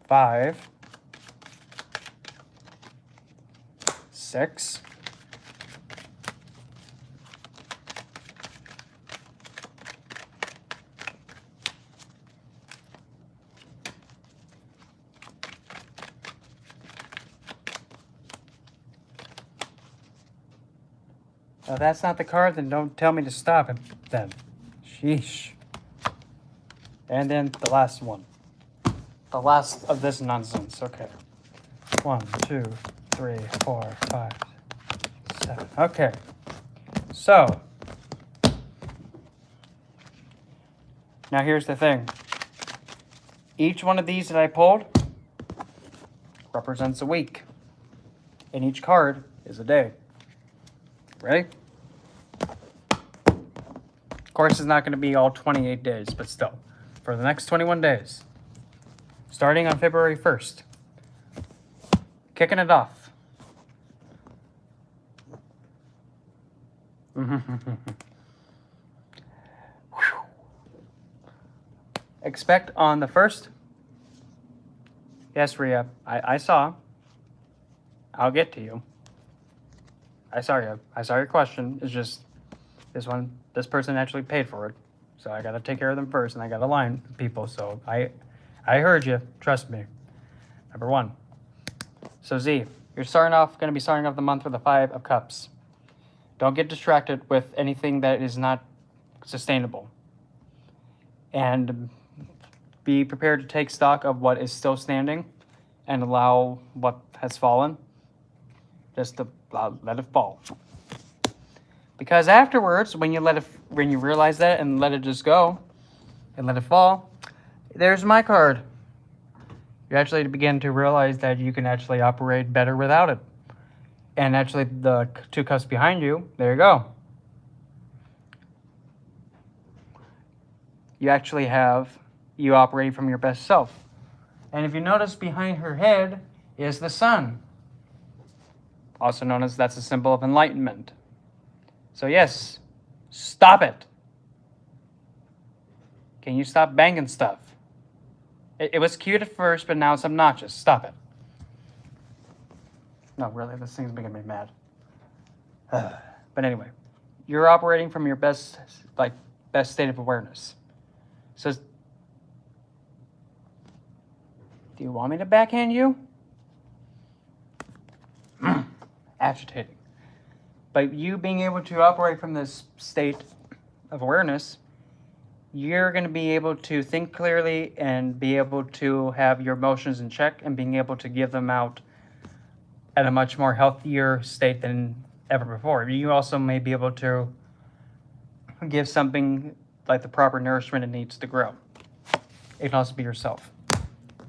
5. 6. If that's not the card, then don't tell me to stop it then. Sheesh. And then the last one. The last of this nonsense. Okay. 1, 2, 3, 4, 5, 7. Okay. So. Now here's the thing. Each one of these that I pulled represents a week. And each card is a day. Ready? Of course, it's not going to be all 28 days, but still. For the next 21 days. Starting on February 1st. Kicking it off. Expect on the 1st. Yes, Rhea, I saw. I'll get to you. I saw you. I saw your question. It's just this person actually paid for it. So I got to take care of them first, and I got to line people. So I heard you. Trust me. Number 1. So Z, you're going to be starting off the month with a 5 of Cups. Don't get distracted with anything that is not sustainable. And be prepared to take stock of what is still standing and allow what has fallen just to let it fall. Because afterwards, when you realize that and let it just go and let it fall, there's my card. You actually begin to realize that you can actually operate better without it. And actually, the 2 cups behind you, there you go. You actually have you operating from your best self. And if you notice, behind her head is the sun. Also known as that's a symbol of enlightenment. So yes, stop it. Can you stop banging stuff? It was cute at first, but now it's obnoxious. Stop it. No, really, this thing's making me mad. But anyway, you're operating from your best state of awareness. So, do you want me to backhand you? Agitating. But you being able to operate from this state of awareness, you're going to be able to think clearly and be able to have your emotions in check and being able to give them out at a much more healthier state than ever before. You also may be able to give something like the proper nourishment it needs to grow. It can also be yourself.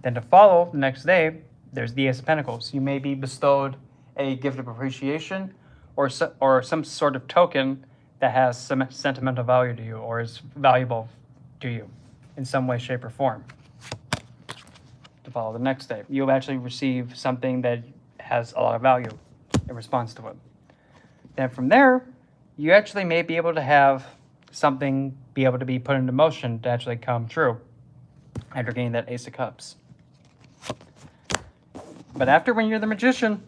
Then to follow, the next day, there's the Ace of Pentacles. You may be bestowed a gift of appreciation or some sort of token that has some sentimental value to you or is valuable to you in some way, shape, or form. To follow the next day, you'll actually receive something that has a lot of value in response to it. Then from there, you actually may be able to have something be able to be put into motion to actually come true after getting that Ace of Cups. But after, when you're the Magician,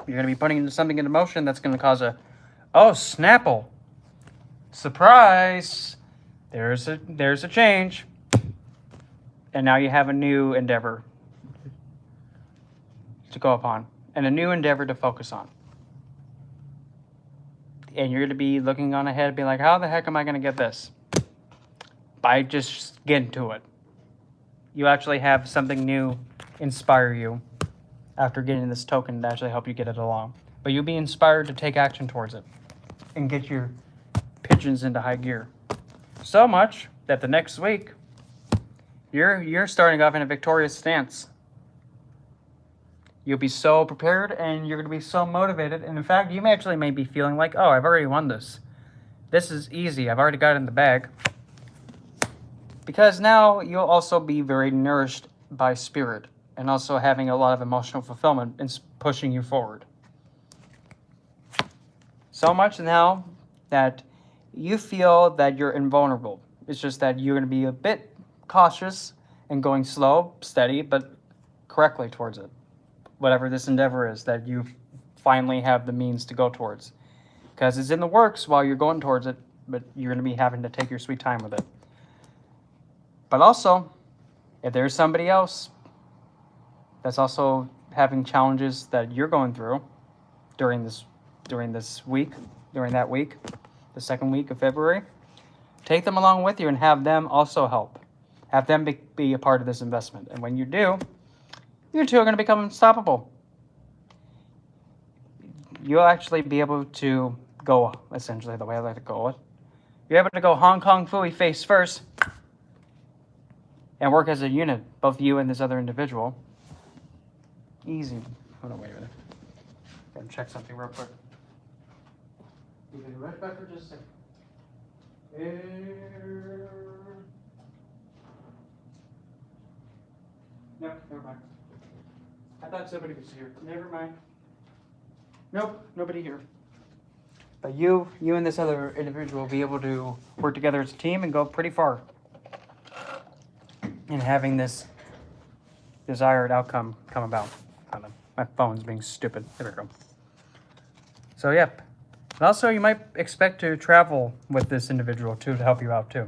you're going to be putting something into motion that's going to cause a, oh, Snapple. Surprise! There's a change. And now you have a new endeavor to go upon. And a new endeavor to focus on. And you're going to be looking on ahead, being like, how the heck am I going to get this? By just getting to it. You actually have something new inspire you after getting this token to actually help you get it along. But you'll be inspired to take action towards it and get your pigeons into high gear. So much that the next week, you're starting off in a victorious stance. You'll be so prepared and you're going to be so motivated. And in fact, you may be feeling like, oh, I've already won this. This is easy. I've already got it in the bag. Because now you'll also be very nourished by spirit and also having a lot of emotional fulfillment and pushing you forward. So much now that you feel that you're invulnerable. It's just that you're going to be a bit cautious and going slow, steady, but correctly towards it. Whatever this endeavor is that you finally have the means to go towards. Because it's in the works while you're going towards it, but you're going to be having to take your sweet time with it. But also, if there's somebody else that's also having challenges that you're going through during this during this week, during that week, the second week of February. Take them along with you and have them also help. Have them be a part of this investment. And when you do, you two are going to become unstoppable. You'll actually be able to go, essentially, the way I like to go it. You're able to go Hong Kong Fooey face first and work as a unit, both you and this other individual. Easy. Hold on, wait a minute. Gotta check something real quick. You can be right back for just a second. Nope, never mind. I thought somebody was here. Never mind. Nope, nobody here. But you and this other individual will be able to work together as a team and go pretty far in having this desired outcome come about. Hold on. My phone's being stupid. There we go. So, yep. And also, you might expect to travel with this individual, too, to help you out, too.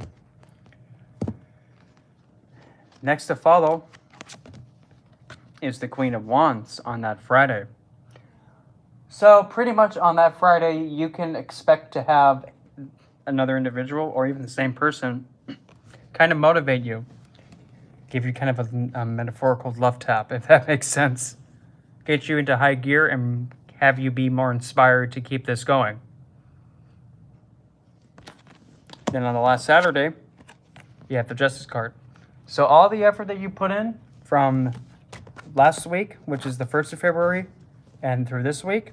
Next to follow is the Queen of Wands on that Friday. So, pretty much on that Friday, you can expect to have another individual or even the same person kind of motivate you. Give you kind of a metaphorical love tap, if that makes sense. Get you into high gear and have you be more inspired to keep this going. Then on the last Saturday, you have the Justice card. So all the effort that you put in from last week, which is the 1st of February, and through this week,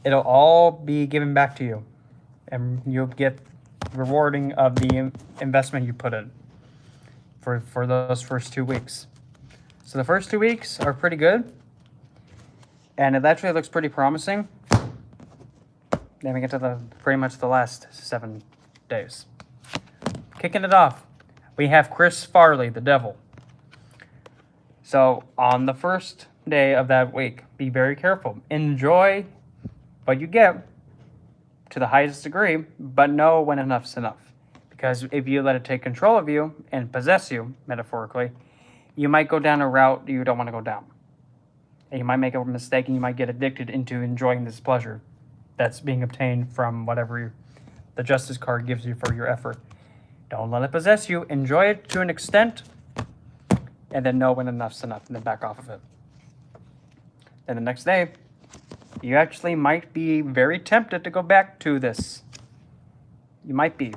it'll all be given back to you. And you'll get rewarding of the investment you put in for those first 2 weeks. So the first 2 weeks are pretty good. And it actually looks pretty promising. Then we get to pretty much the last 7 days. Kicking it off, we have Chris Farley, the devil. So on the first day of that week, be very careful. Enjoy what you get to the highest degree, but know when enough's enough. Because if you let it take control of you and possess you, metaphorically, you might go down a route you don't want to go down. And you might make a mistake and you might get addicted into enjoying this pleasure that's being obtained from whatever the Justice card gives you for your effort. Don't let it possess you. Enjoy it to an extent, and then know when enough's enough, and then back off of it. And the next day, you actually might be very tempted to go back to this. You might be.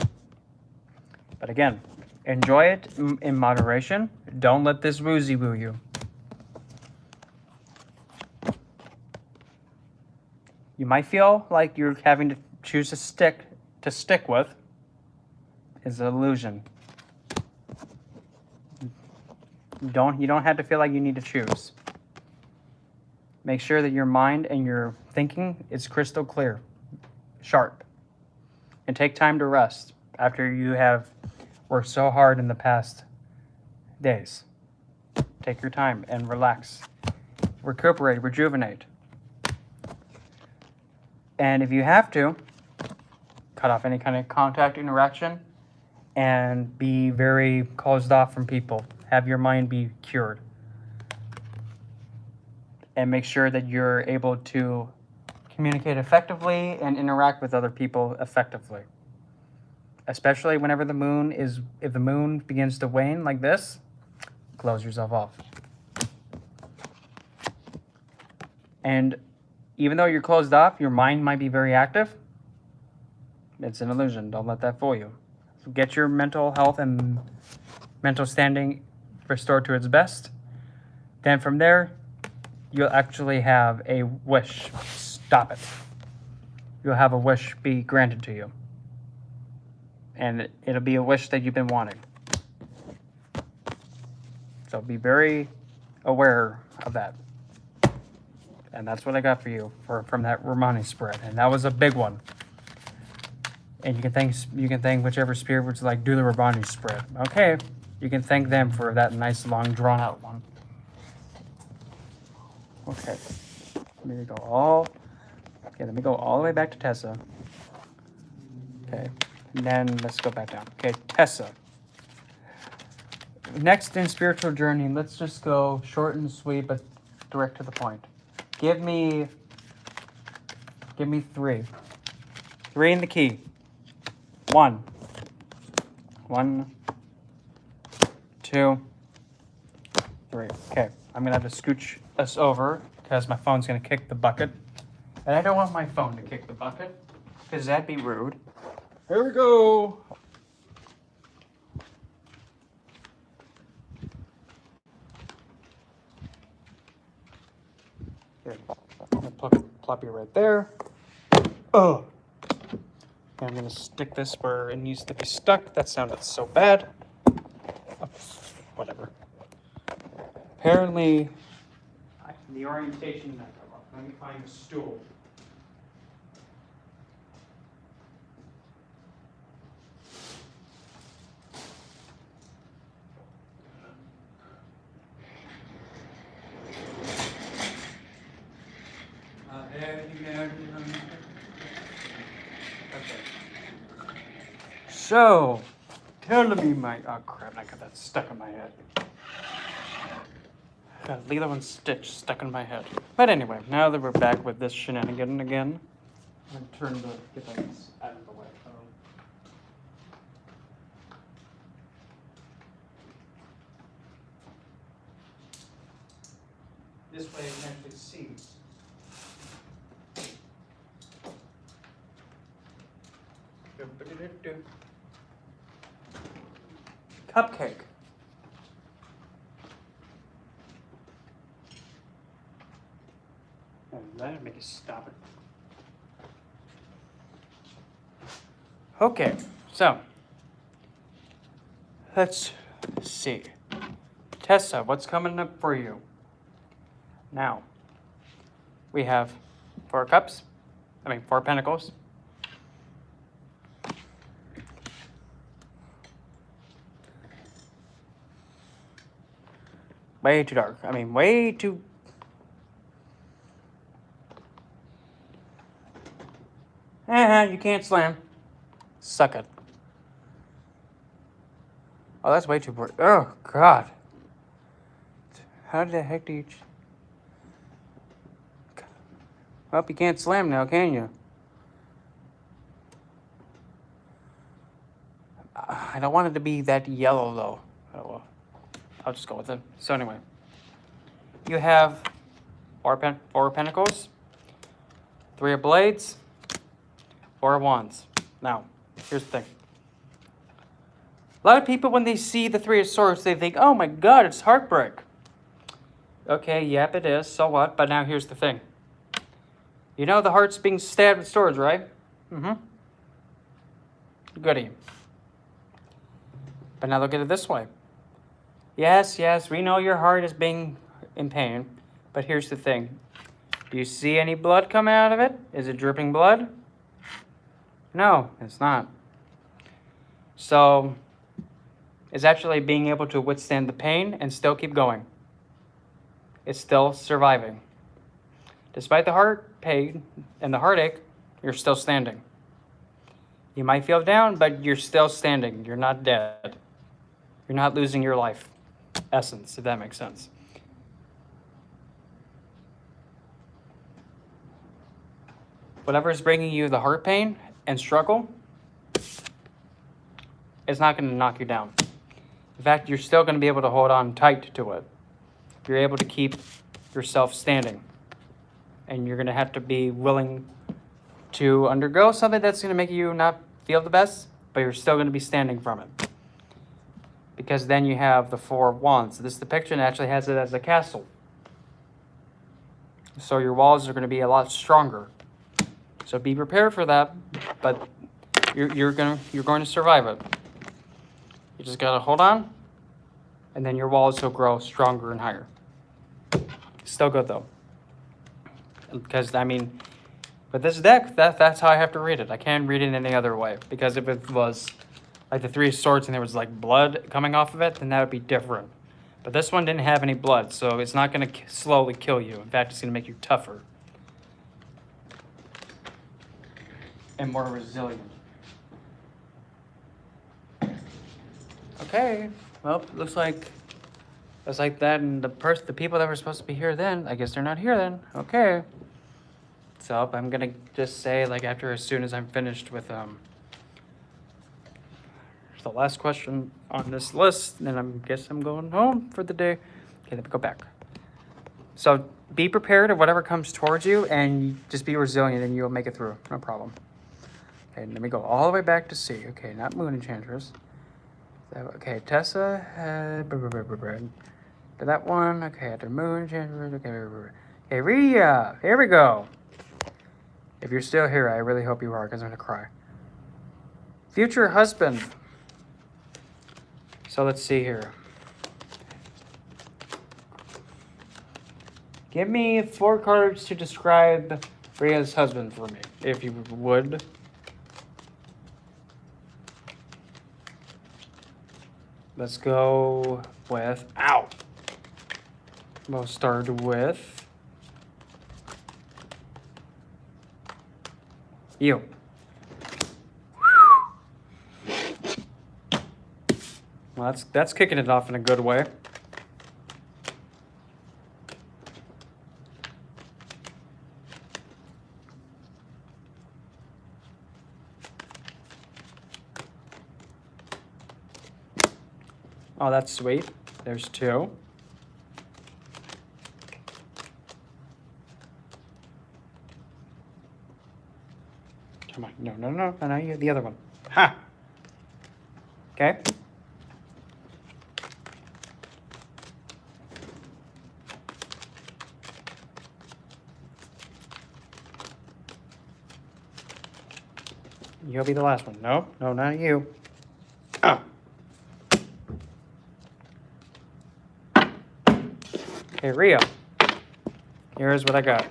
But again, enjoy it in moderation. Don't let this woozy-woo you. You might feel like you're having to choose a stick to stick with. Is an illusion. You don't have to feel like you need to choose. Make sure that your mind and your thinking is crystal clear, sharp. And take time to rest after you have worked so hard in the past days. Take your time and relax. Recuperate, rejuvenate. And if you have to, cut off any kind of contact, interaction, and be very closed off from people. Have your mind be cured. And make sure that you're able to communicate effectively and interact with other people effectively. Especially whenever if the moon begins to wane like this, close yourself off. And even though you're closed off, your mind might be very active. It's an illusion. Don't let that fool you. So get your mental health and mental standing restored to its best. Then from there, you'll actually have a wish. Stop it. You'll have a wish be granted to you. And it'll be a wish that you've been wanting. So be very aware of that. And that's what I got for you from that Romani Spread. And that was a big one. And you can thank whichever spirit was like, do the Romani Spread. Okay, you can thank them for that nice, long, drawn-out one. Okay, let me go all the way back to Tessa. Okay, and then let's go back down. Okay, Tessa. Next in spiritual journey, let's just go short and sweet, but direct to the point. Give me Give me 3. 3 in the key. 1. 1, 2, 3. Okay, I'm gonna have to scooch us over because my phone's gonna kick the bucket. And I don't want my phone to kick the bucket because that'd be rude. Here we go. Here, I'm gonna plop you right there. Oh. And I'm gonna stick this where it needs to be stuck. That sounded so bad. Oh, whatever. Apparently, the orientation. Let me find a stool. Okay. So, tell me oh crap, I got that stuck in my head. Got Lilo and Stitch stuck in my head. But anyway, now that we're back with this shenanigan again, I'm gonna get things out of the way. This way I can actually see. Cupcake. That'll make you stop it. Okay, so let's see. Tessa, what's coming up for you? Now, we have 4 pentacles. Way too dark. Way too... you can't slam. Suck it. Oh, that's way too bright. Oh, God. How the heck do you... Well, you can't slam now, can you? I don't want it to be that yellow, though. Oh, well. I'll just go with it. So anyway. You have 4 pentacles, 3 of blades, 4 of wands. Now, here's the thing. A lot of people, when they see the 3 of swords, they think, oh my God, it's heartbreak. Okay, yep, it is. So what? But now here's the thing. You know the heart's being stabbed with swords, right? Mm-hmm. Goody. But now look at it this way. Yes, we know your heart is being in pain. But here's the thing. Do you see any blood coming out of it? Is it dripping blood? No, it's not. So, it's actually being able to withstand the pain and still keep going. It's still surviving. Despite the heart pain and the heartache, you're still standing. You might feel down, but you're still standing. You're not dead. You're not losing your life essence, if that makes sense. Whatever is bringing you the heart pain and struggle, it's not going to knock you down. In fact, you're still going to be able to hold on tight to it. You're able to keep yourself standing. And you're going to have to be willing to undergo something that's going to make you not feel the best, but you're still going to be standing from it. Because then you have the 4 of wands. This depiction actually has it as a castle. So your walls are going to be a lot stronger. So be prepared for that, but you're going to survive it. You just got to hold on, and then your walls will grow stronger and higher. Still good though. Because, with this deck, that's how I have to read it. I can't read it any other way. Because if it was like the 3 of swords and there was like blood coming off of it, then that would be different. But this one didn't have any blood, so it's not going to slowly kill you. In fact, it's going to make you tougher. And more resilient. Okay, well, looks like that, and the people that were supposed to be here then, I guess they're not here then. Okay. So I'm gonna just say, like, after, as soon as I'm finished with the last question on this list, then guess I'm going home for the day. Okay, let me go back. So be prepared of whatever comes towards you, and just be resilient, and you'll make it through. No problem. Okay, let me go all the way back to C. Okay, not Moon Enchantress. Okay, Tessa. To that one. Okay, after Moon Enchantress. Okay, Rhea. Here we go. If you're still here, I really hope you are, because I'm gonna cry. Future husband. So let's see here. Give me 4 cards to describe Rhea's husband for me, if you would. Let's go with, ow. We'll start with you. Well, that's kicking it off in a good way. Oh, that's sweet. There's 2. Come on. No, you the other one. Ha! Okay. You'll be the last one. No, not you. Oh. Okay, Rhea. Here's what I got.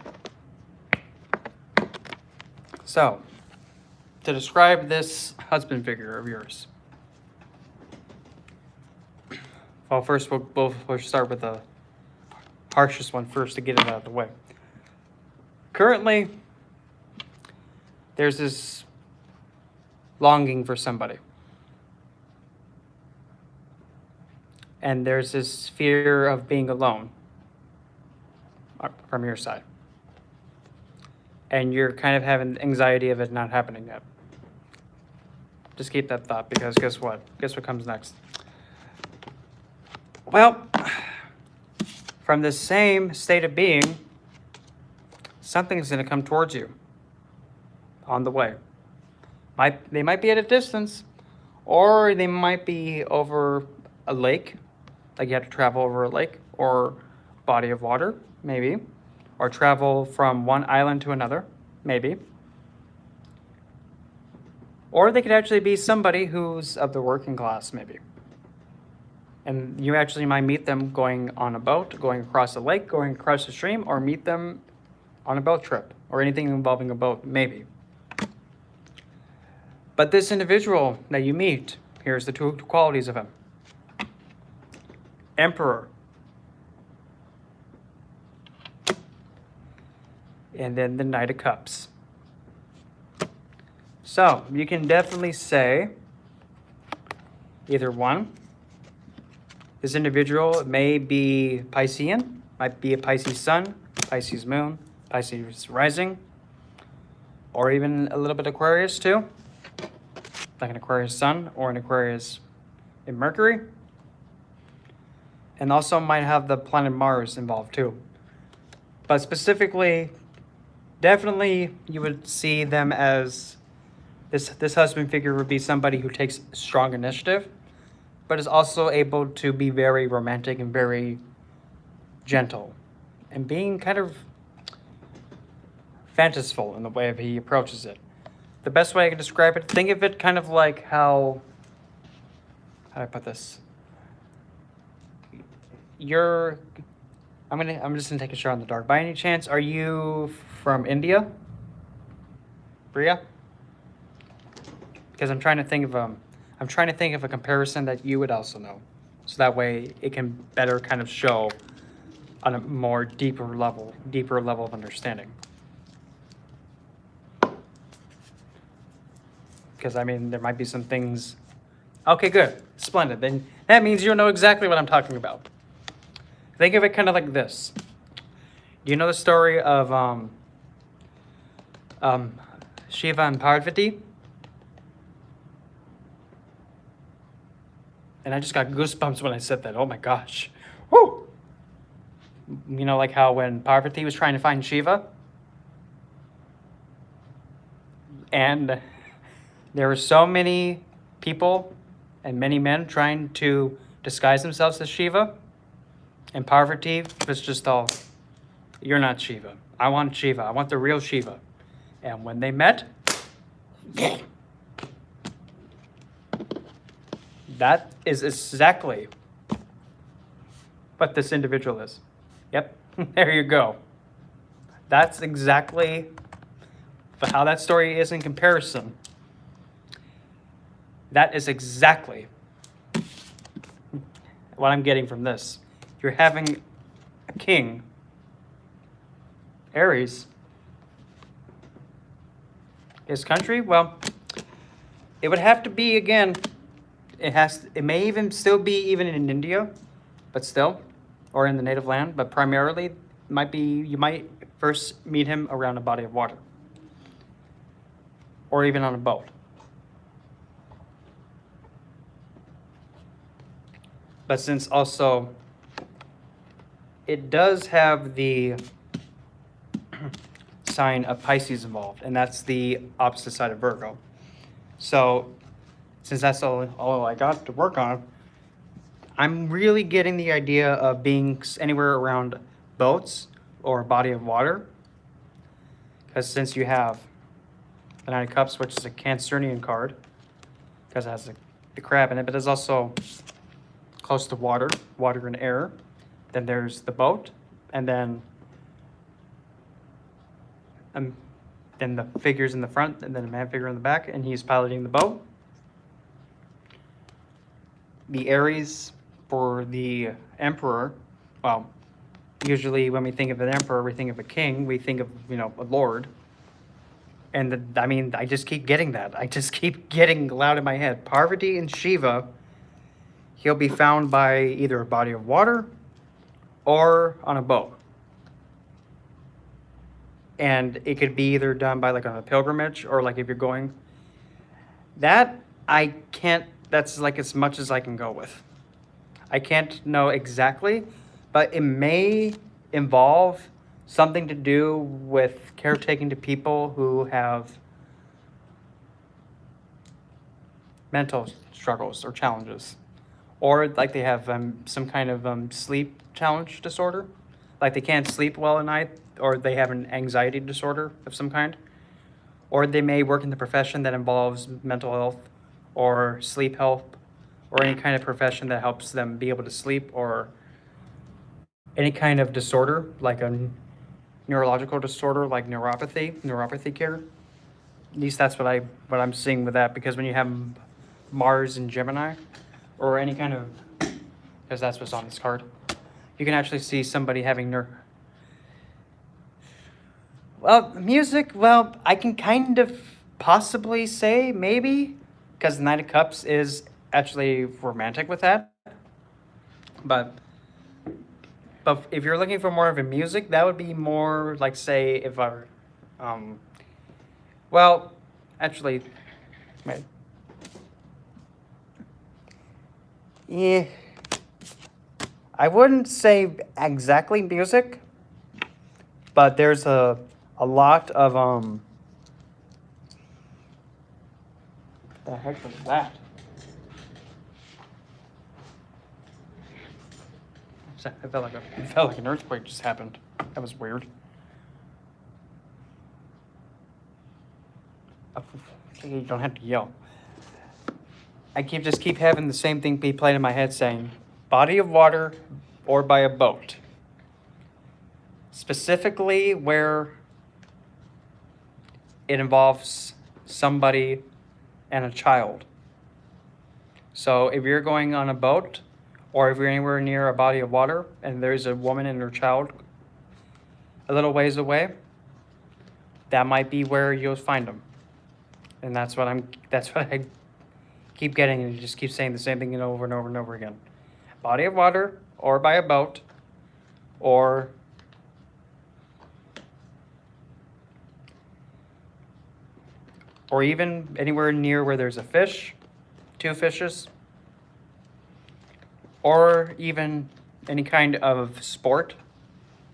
So, to describe this husband figure of yours. Well, first we'll start with the harshest one first to get it out of the way. Currently, there's this longing for somebody. And there's this fear of being alone from your side. And you're kind of having anxiety of it not happening yet. Just keep that thought, because guess what? Guess what comes next? Well, from the same state of being, something's going to come towards you on the way. They might be at a distance, or they might be over a lake, like you have to travel over a lake or body of water, maybe, or travel from one island to another, maybe. Or they could actually be somebody who's of the working class, maybe. And you actually might meet them going on a boat, going across a lake, going across a stream, or meet them on a boat trip, or anything involving a boat, maybe. But this individual that you meet, here's the 2 qualities of him. Emperor. And then the Knight of Cups. So, you can definitely say either one. This individual may be Piscean, might be a Pisces Sun, Pisces Moon, Pisces Rising, or even a little bit Aquarius too, like an Aquarius Sun or an Aquarius in Mercury. And also might have the planet Mars involved too. But specifically, definitely you would see them as, this husband figure would be somebody who takes strong initiative, but is also able to be very romantic and very gentle, and being kind of fantasiful in the way he approaches it. The best way I can describe it, think of it kind of like how do I put this? I'm just gonna take a shot in the dark. By any chance, are you from India, Bria? Because I'm trying to think of a comparison that you would also know, so that way it can better kind of show on a more deeper level of understanding. Because I mean, there might be some things. Okay, good, splendid. Then that means you'll know exactly what I'm talking about. Think of it kind of like this. Do you know the story of Shiva and Parvati. And I just got goosebumps when I said that. Oh my gosh. Woo! You know, like how when Parvati was trying to find Shiva, and there were so many people and many men trying to disguise themselves as Shiva, and Parvati was just all, "You're not Shiva. I want Shiva. I want the real Shiva." And when they met, that is exactly what this individual is. Yep, there you go. That's exactly how that story is in comparison. That is exactly what I'm getting from this. You're having a king, Aries. His country, well, it would have to be, again, it may even still be even in India, but still, or in the native land, but primarily you might first meet him around a body of water, or even on a boat. But since also it does have the sign of Pisces involved, and that's the opposite side of Virgo. So since that's all I got to work on, I'm really getting the idea of being anywhere around boats or a body of water. Because since you have the Nine of Cups, which is a Cancerian card, because it has the crab in it, but it's also close to water and air. Then there's the boat, and then the figures in the front, and then a man figure in the back, and he's piloting the boat. The Aries for the Emperor, well, usually when we think of an emperor, we think of a king, we think of, a lord. And I just keep getting that. I just keep getting loud in my head. Parvati and Shiva, he'll be found by either a body of water or on a boat. And it could be either done by on a pilgrimage or if you're going. That I can't, that's as much as I can go with. I can't know exactly, but it may involve something to do with caretaking to people who have mental struggles or challenges. Or they have some kind of sleep challenge disorder. They can't sleep well at night, or they have an anxiety disorder of some kind. Or they may work in the profession that involves mental health or sleep help, or any kind of profession that helps them be able to sleep, or any kind of disorder, like a neurological disorder, like neuropathy care. At least that's what I'm seeing with that, because when you have Mars and Gemini, or any kind of, because that's what's on this card, you can actually see somebody having music, I can kind of possibly say maybe, because the Knight of Cups is actually romantic with that. But if you're looking for more of a music, that would be more say, if I actually, wait. Yeah, I wouldn't say exactly music, but there's a lot of what the heck was that? It felt like an earthquake just happened. That was weird. You don't have to yell. I keep having the same thing be played in my head, saying body of water or by a boat. Specifically where it involves somebody and a child. So if you're going on a boat, or if you're anywhere near a body of water and there's a woman and her child a little ways away, that might be where you'll find them. And that's what I keep getting, and you just keep saying the same thing over and over and over again. Body of water, or by a boat, or or even anywhere near where there's a fish, 2 fishes, or even any kind of sport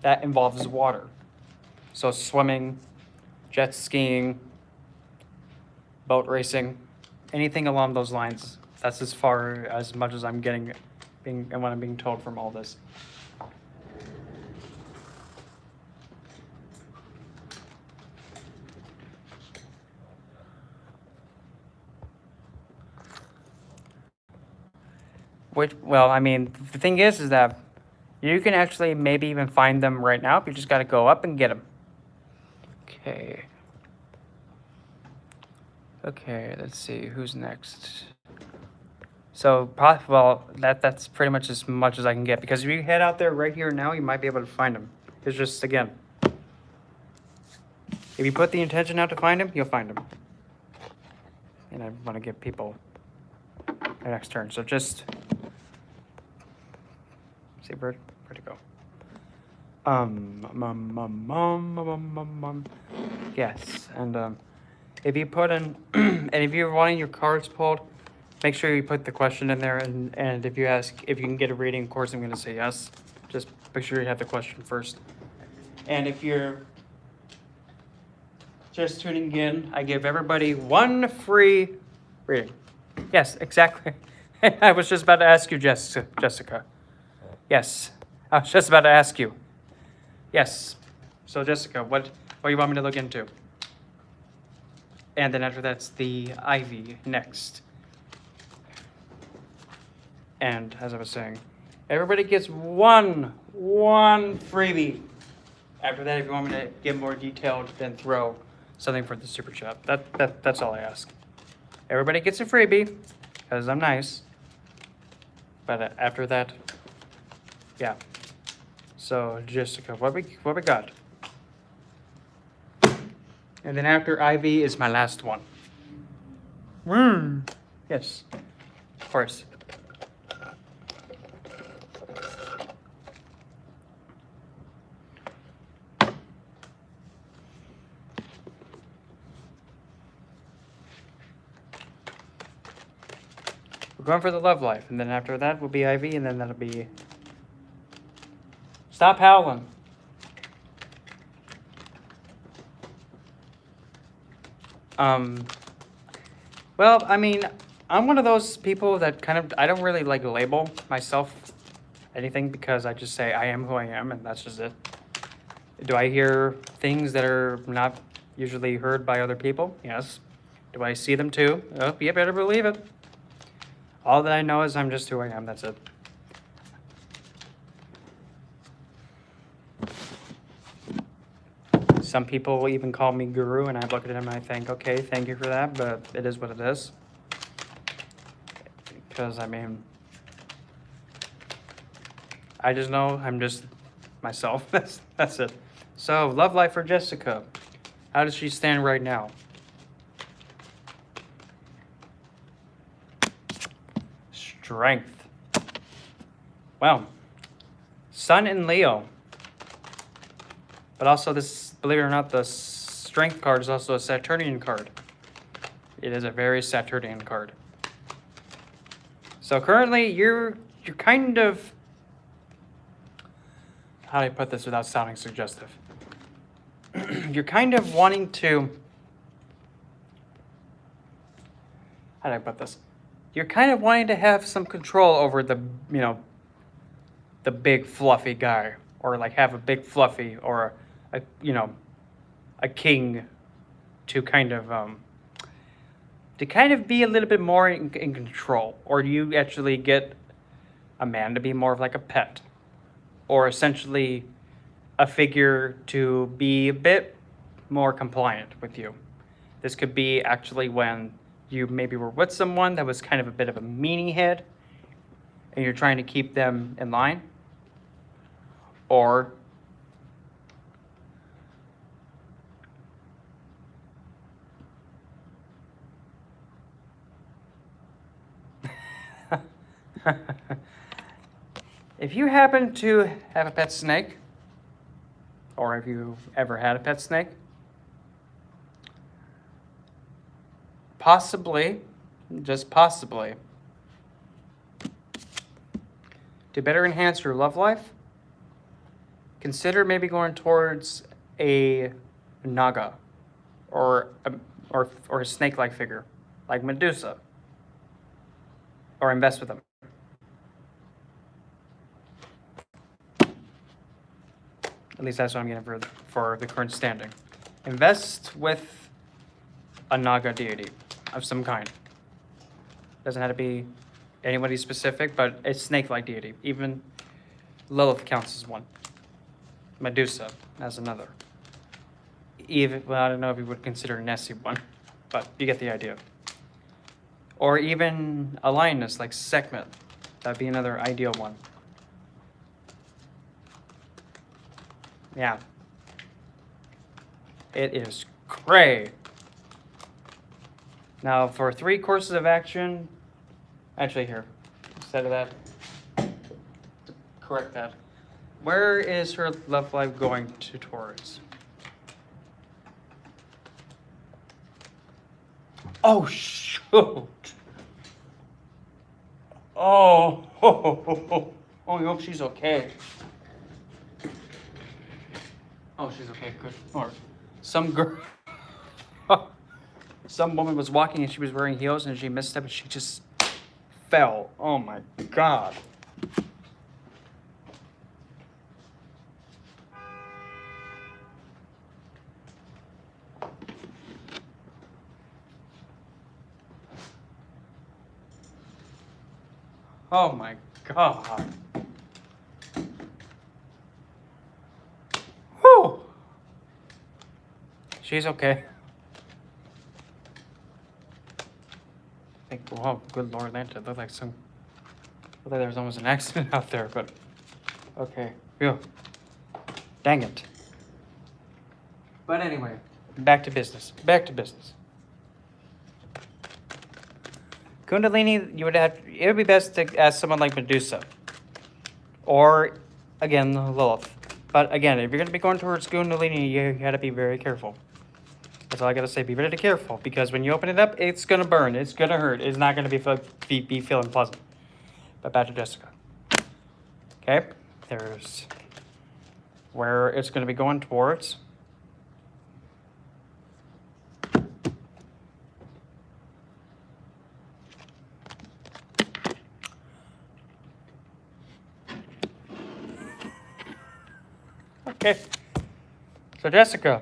that involves water. So swimming, jet skiing, boat racing, anything along those lines. That's as much as I'm getting and what I'm being told from all this. Well, I mean, the thing is that you can actually maybe even find them right now. You just got to go up and get them. Okay. Okay, let's see. Who's next? So, well, that's pretty much as much as I can get. Because if you head out there right here now, you might be able to find them. It's just, again, if you put the intention out to find them, you'll find them. And I want to give people their next turn. So just... See, where'd it go? Yes, and if you put in, and if you're wanting your cards pulled, make sure you put the question in there, and if you ask if you can get a reading, of course I'm going to say yes. Just make sure you have the question first. And if you're just tuning in, I give everybody 1 free reading. Yes, exactly. I was just about to ask you, Jessica. Yes, I was just about to ask you. Yes. So, Jessica, what do you want me to look into? And then after that's the Ivy next. And as I was saying, everybody gets one freebie. After that, if you want me to get more detailed, then throw something for the super chat. That's all I ask. Everybody gets a freebie because I'm nice. But after that, yeah. So Jessica, what we got? And then after Ivy is my last one. Yes, of course. We're going for the love life, and then after that will be Ivy, and then that'll be... Stop howling. Well, I mean, I'm one of those people that I don't really like label myself anything because I just say I am who I am, and that's just it. Do I hear things that are not usually heard by other people? Yes. Do I see them too? Oh, you better believe it. All that I know is I'm just who I am, that's it. Some people will even call me guru, and I look at them and I think, okay, thank you for that, but it is what it is. Because, I mean, I just know I'm just myself. That's it. So, love life for Jessica. How does she stand right now? Strength. Well, Sun in Leo. But also this, believe it or not, the Strength card is also a Saturnian card. It is a very Saturnian card. So currently, you're kind of... How do I put this without sounding suggestive? You're kind of wanting to... How do I put this? You're kind of wanting to have some control over the, the big fluffy guy. Or like have a big fluffy or a king to kind of be a little bit more in control. Or do you actually get a man to be more of like a pet? Or essentially a figure to be a bit more compliant with you. This could be actually when you maybe were with someone that was kind of a bit of a meanie head and you're trying to keep them in line. Or if you happen to have a pet snake, or if you've ever had a pet snake, possibly, just possibly, to better enhance your love life, consider maybe going towards a naga or a snake-like figure like Medusa, or invest with them. At least that's what I'm getting for the current standing. Invest with a naga deity of some kind. Doesn't have to be anybody specific, but a snake-like deity. Even Lilith counts as one. Medusa as another. Even, well, I don't know if you would consider Nessie one, but you get the idea. Or even a lioness like Sekhmet. That'd be another ideal one. Yeah. It is cray. Now for 3 courses of action, actually here, instead of that, correct that. Where is her love life going towards? Oh, shoot. Oh, oh, I hope she's okay. Oh, she's okay, good Lord. Some girl, some woman was walking and she was wearing heels and she missed up and she just fell. Oh my God. Oh my God. Whew. She's okay. I think, oh, good Lord, that looked like there was almost an accident out there, but okay. Phew. Dang it. But anyway, back to business. Back to business. Kundalini, it would be best to ask someone like Medusa. Or, again, Lilith. But again, if you're going to be going towards Kundalini, you got to be very careful. That's all I got to say. Be very careful. Because when you open it up, it's going to burn. It's going to hurt. It's not going to be feeling pleasant. But back to Jessica. Okay? There's where it's going to be going towards. Okay. So Jessica,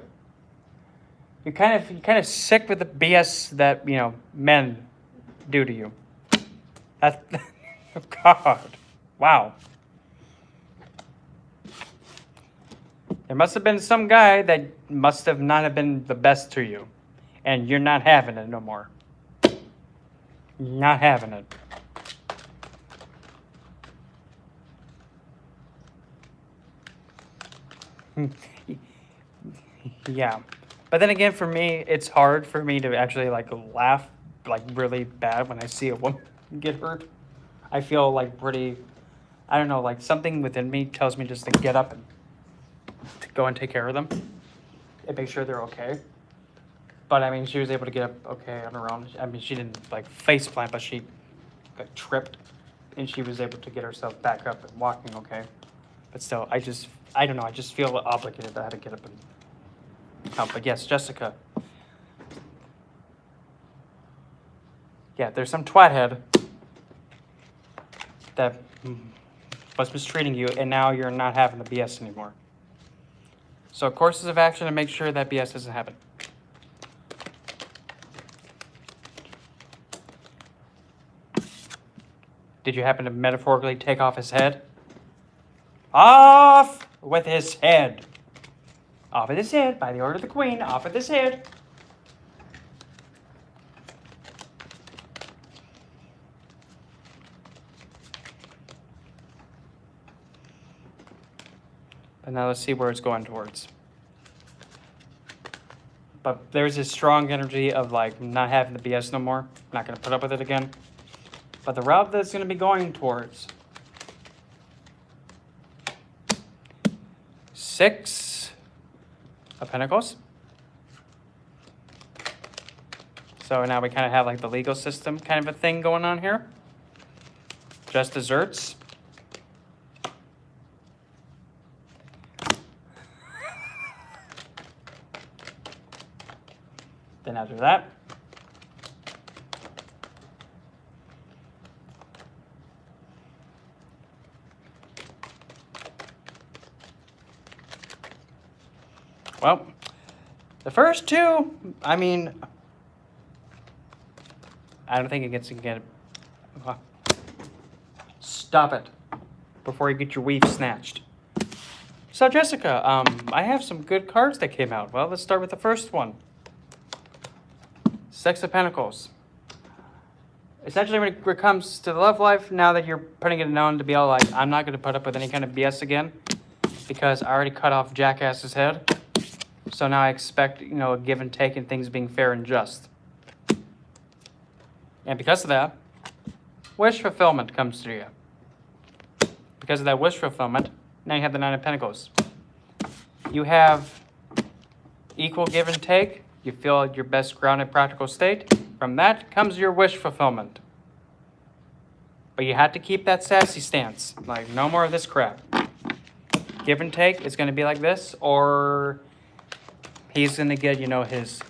you're kind of sick with the BS that, men do to you. That, God, wow. There must have been some guy that must have not have been the best to you, and you're not having it no more. Not having it. Yeah. But then again, for me, it's hard for me to actually laugh really bad when I see a woman get hurt. I feel pretty, I don't know, something within me tells me just to get up and to go and take care of them and make sure they're okay. But I mean, she was able to get up okay on her own. I mean, she didn't face plant, but she tripped and she was able to get herself back up and walking okay. But still, I don't know, I just feel obligated that I had to get up and help. But yes, Jessica. Yeah, there's some twathead that was mistreating you, and now you're not having the BS anymore. So courses of action to make sure that BS doesn't happen. Did you happen to metaphorically take off his head? Off with his head. Off with his head, by the order of the Queen, off with his head. But now let's see where it's going towards. But there's this strong energy of not having the BS no more. Not going to put up with it again. But the route that's going to be going towards. 6 of Pentacles. So now we kind of have like the legal system kind of a thing going on here. Just desserts. Then after that, well, the first two, I mean, I don't think it gets to get it. Stop it before you get your weave snatched. So Jessica, I have some good cards that came out. Well, let's start with the first one. Six of Pentacles. Essentially, when it comes to the love life, now that you're putting it known to be all like, I'm not going to put up with any kind of BS again, because I already cut off Jackass's head. So now I expect, you know, a give and take and things being fair and just. And because of that, wish fulfillment comes to you. Because of that wish fulfillment, now you have the Nine of Pentacles. You have equal give and take. You feel at your best grounded practical state. From that comes your wish fulfillment. But you have to keep that sassy stance. Like, no more of this crap. Give and take is going to be like this, or he's going to get, you know, his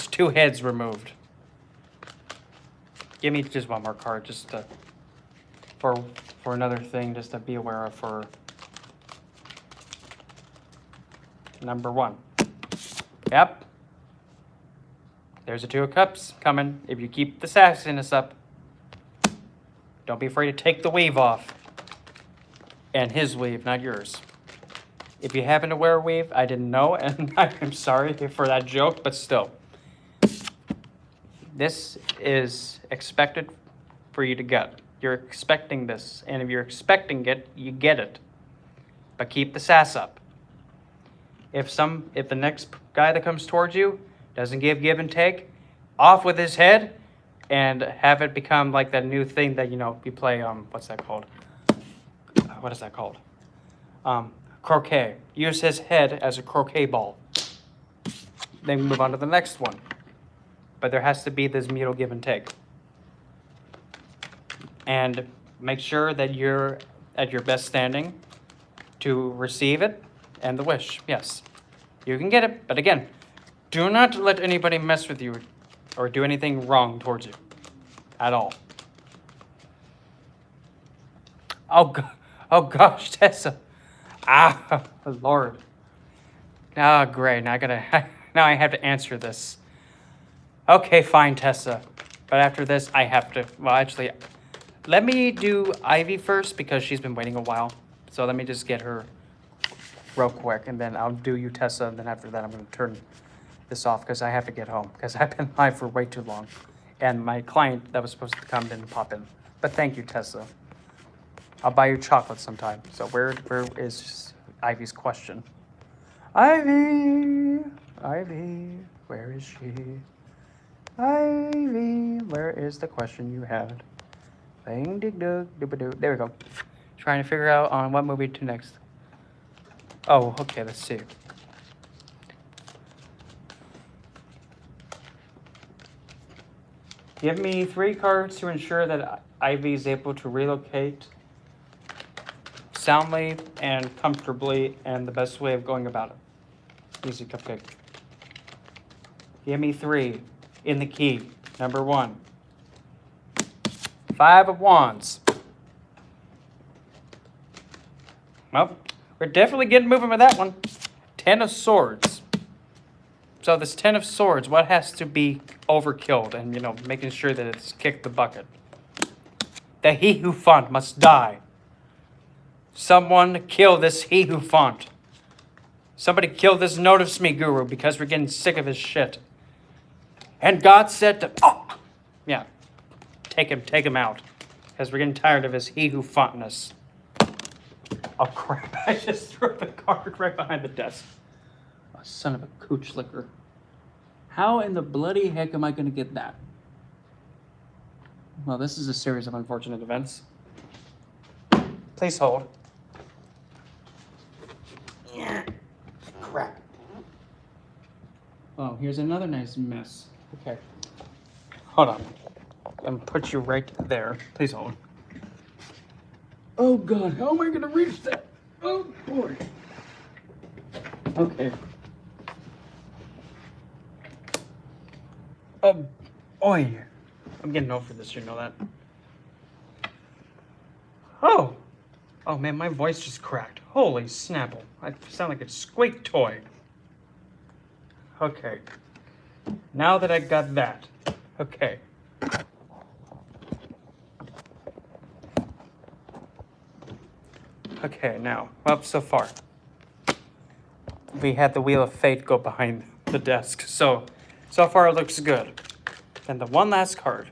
two heads removed. Give me just one more card, just to, for another thing, just to be aware of for number one. Yep. There's a Two of Cups coming. If you keep the sassiness up, don't be afraid to take the weave off. And his weave, not yours. If you happen to wear a weave, I didn't know, and I'm sorry for that joke, but still. This is expected for you to get. You're expecting this, and if you're expecting it, you get it. But keep the sass up. If the next guy that comes towards you doesn't give and take, off with his head, and have it become like that new thing that, you know, you play, what's that called? What is that called? Croquet. Use his head as a croquet ball. Then move on to the next one. But there has to be this mutual give and take. And make sure that you're at your best standing to receive it and the wish. Yes, you can get it, but again, do not let anybody mess with you or do anything wrong towards you at all. Oh gosh, Tessa. Ah, Lord. Ah, great. Now I have to answer this. Okay, fine, Tessa. But after this, I have to, well, actually, let me do Ivy first because she's been waiting a while. So let me just get her real quick, and then I'll do you, Tessa, and then after that, I'm going to turn this off because I have to get home because I've been live for way too long. And my client that was supposed to come didn't pop in. But thank you, Tessa. I'll buy you chocolate sometime. So where is Ivy's question? Ivy, where is she? Ivy, where is the question you had? Bang, dig, dug, doo-ba-doo. There we go. Trying to figure out on what movie to next. Oh, okay, let's see. Give me 3 cards to ensure that Ivy is able to relocate soundly and comfortably, and the best way of going about it. Easy cupcake. Give me 3 in the key. Number 1. 5 of Wands. Well, we're definitely getting moving with that one. 10 of Swords. So this 10 of Swords, what has to be overkilled and, you know, making sure that it's kicked the bucket? The He Who Font must die. Someone kill this He Who Font. Somebody kill this Notice Me Guru because we're getting sick of his shit. And God said to, oh, yeah, take him out. Because we're getting tired of his He Who Fontness. Oh crap, I just threw the card right behind the desk. Oh, son of a cooch licker. How in the bloody heck am I going to get that? Well, this is a series of unfortunate events. Please hold. Crap. Oh, here's another nice mess. Okay. Hold on. I'm gonna put you right there. Please hold. Oh God, how am I gonna reach that? Oh boy. Okay. Oi. I'm getting over this, you know that. Oh. Oh man, my voice just cracked. Holy snapple. I sound like a squeak toy. Okay. Now that I got that. Okay. Okay, now, well, so far. We had the Wheel of Fate go behind the desk. So far it looks good. Then the one last card.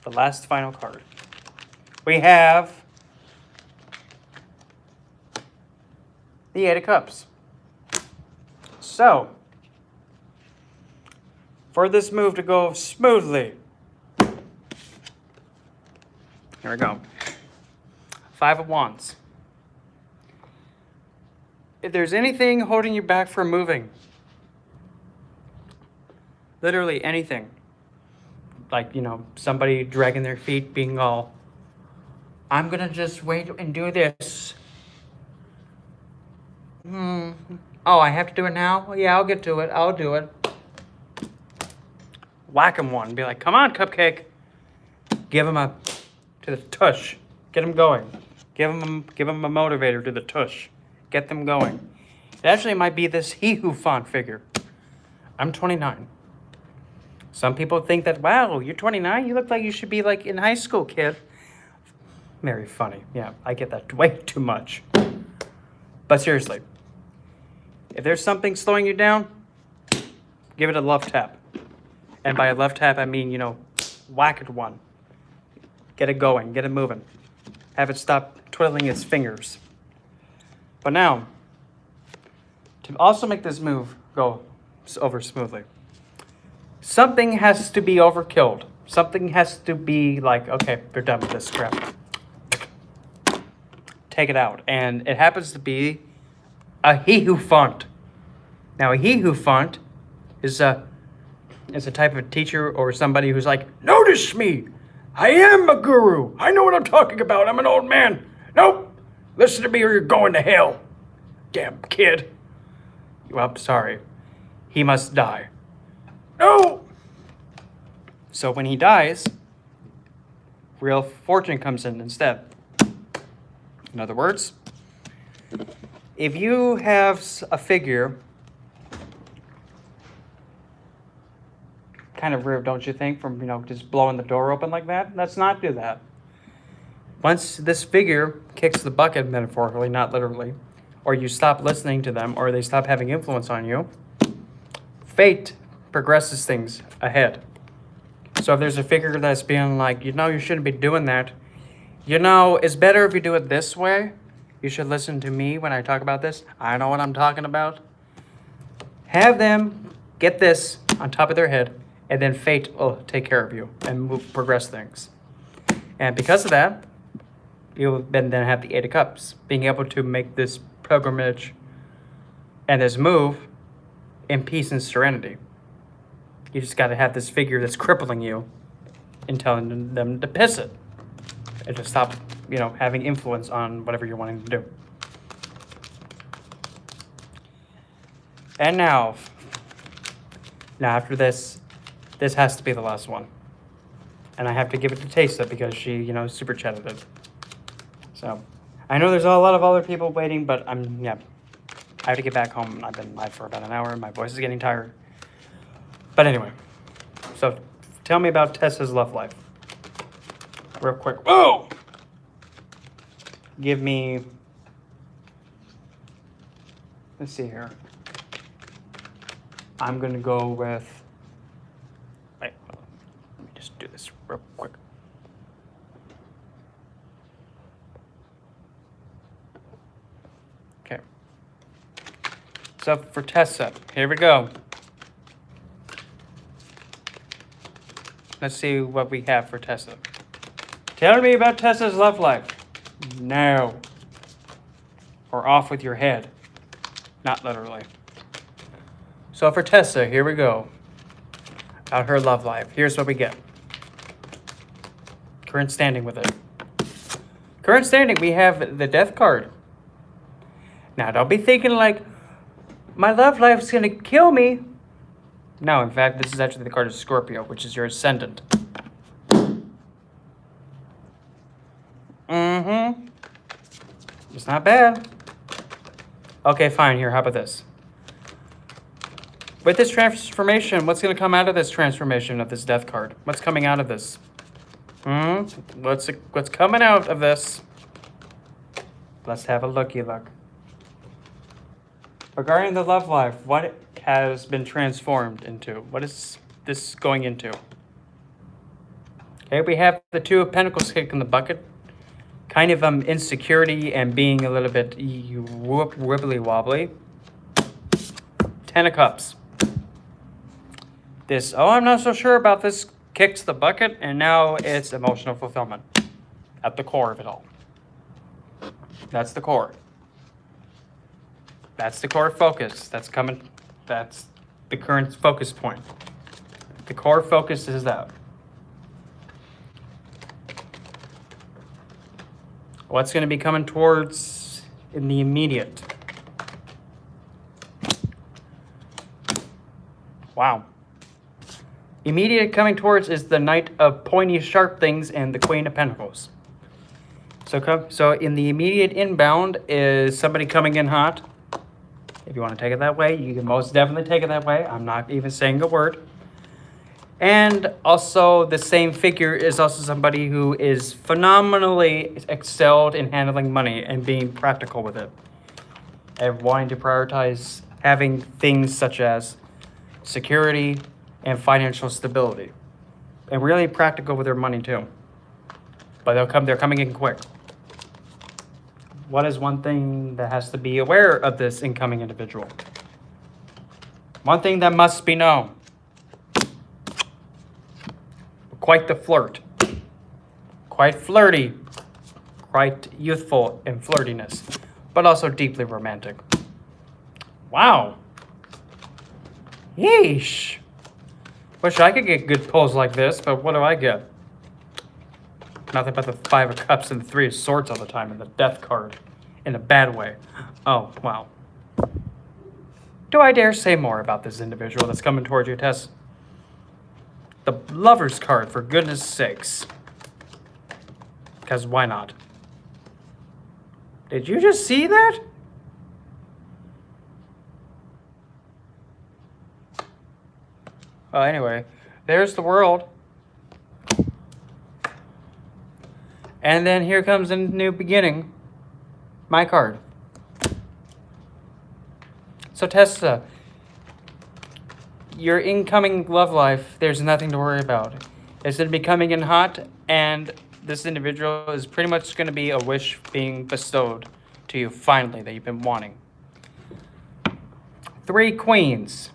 The last final card. We have the Eight of Cups. So, for this move to go smoothly, here we go. Five of Wands. If there's anything holding you back from moving, literally anything, like, you know, somebody dragging their feet, being all, I'm gonna just wait and do this. Oh, I have to do it now? Well, yeah, I'll get to it. I'll do it. Whack him one. Be like, come on, Cupcake. Give him a to the tush. Get him going. Give him a motivator to the tush. Get them going. It actually might be this he who font figure. I'm 29. Some people think that, wow, you're 29? You look like you should be like in high school, kid. Very funny. Yeah, I get that way too much. But seriously, if there's something slowing you down, give it a love tap. And by a love tap, I mean, you know, whack it one. Get it going. Get it moving. Have it stop twiddling its fingers. But now, to also make this move go over smoothly, something has to be overkilled. Something has to be like, okay, they're done with this crap. Take it out. And it happens to be a he who font. Now, a he who font is a type of teacher or somebody who's like, notice me. I am a guru. I know what I'm talking about. I'm an old man. Nope. Listen to me or you're going to hell. Damn kid. Well, sorry. He must die. No. So when he dies, real fortune comes in instead. In other words, if you have a figure, kind of rude, don't you think, from, you know, just blowing the door open like that? Let's not do that. Once this figure kicks the bucket, metaphorically, not literally, or you stop listening to them, or they stop having influence on you, fate progresses things ahead. So if there's a figure that's being like, you know, you shouldn't be doing that, you know, it's better if you do it this way. You should listen to me when I talk about this. I know what I'm talking about. Have them get this on top of their head, and then fate will take care of you and progress things. And because of that, you'll then have the Eight of Cups, being able to make this pilgrimage and this move in peace and serenity. You just got to have this figure that's crippling you and telling them to piss it and to stop, you know, having influence on whatever you're wanting to do. And now after this has to be the last one. And I have to give it to Tesa because she, you know, super chatted it. So, I know there's a lot of other people waiting, but I have to get back home. I've been live for about an hour and my voice is getting tired. But anyway, so tell me about Tessa's love life. Real quick. Whoa! Give me, let's see here. I'm going to go with, wait, let me just do this real quick. Okay. So for Tessa, here we go. Let's see what we have for Tessa. Tell me about Tessa's love life. No. Or off with your head. Not literally. So for Tessa, here we go. about her love life. Here's what we get. Current standing with it. Current standing, we have the Death card. Now, don't be thinking like, my love life's going to kill me. No, in fact, this is actually the card of Scorpio, which is your Ascendant. Mm-hmm. It's not bad. Okay, fine. Here, how about this? With this transformation, what's going to come out of this transformation of this Death card? What's coming out of this? What's coming out of this? Let's have a looky-look. Regarding the love life, what has been transformed into? What is this going into? Okay, we have the Two of Pentacles kicking the bucket. Kind of insecurity and being a little bit wibbly wobbly. Ten of Cups. This, oh, I'm not so sure about this, kicks the bucket, and now it's emotional fulfillment at the core of it all. That's the core. That's the core focus. That's coming. That's the current focus point. The core focus is that. What's going to be coming towards in the immediate? Wow. Immediate coming towards is the Knight of Pointy Sharp Things and the Queen of Pentacles. So in the immediate inbound is somebody coming in hot. If you want to take it that way, you can most definitely take it that way. I'm not even saying a word. And also the same figure is also somebody who is phenomenally excelled in handling money and being practical with it. And wanting to prioritize having things such as security and financial stability. And really practical with their money too. But they're coming in quick. What is one thing that has to be aware of this incoming individual? One thing that must be known. Quite the flirt. Quite flirty. Quite youthful in flirtiness. But also deeply romantic. Wow. Yeesh. Wish I could get good pulls like this, but what do I get? Nothing but the Five of Cups and the Three of Swords all the time, and the Death card. In a bad way. Oh, wow. Do I dare say more about this individual that's coming towards you, Tess? The Lover's card, for goodness sakes. Because why not? Did you just see that? Well, anyway, there's the World. And then here comes a new beginning. My card. So Tessa, your incoming love life, there's nothing to worry about. It's going to be coming in hot, and this individual is pretty much going to be a wish being bestowed to you finally that you've been wanting. Three Queens.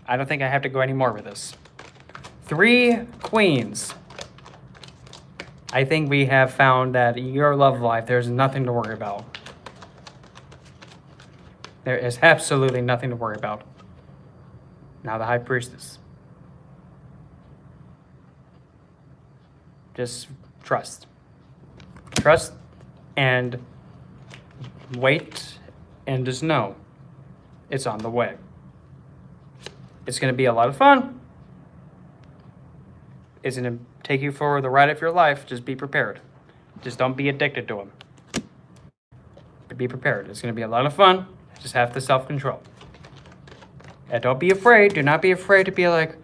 I don't think I have to go any more with this. Three Queens. I think we have found that in your love life, there's nothing to worry about. There is absolutely nothing to worry about. Now the High Priestess. Just trust. Trust and wait and just know it's on the way. It's going to be a lot of fun. It's going to take you for the ride of your life. Just be prepared. Just don't be addicted to them. But be prepared. It's going to be a lot of fun. Just have the self-control. And don't be afraid. Do not be afraid to be like,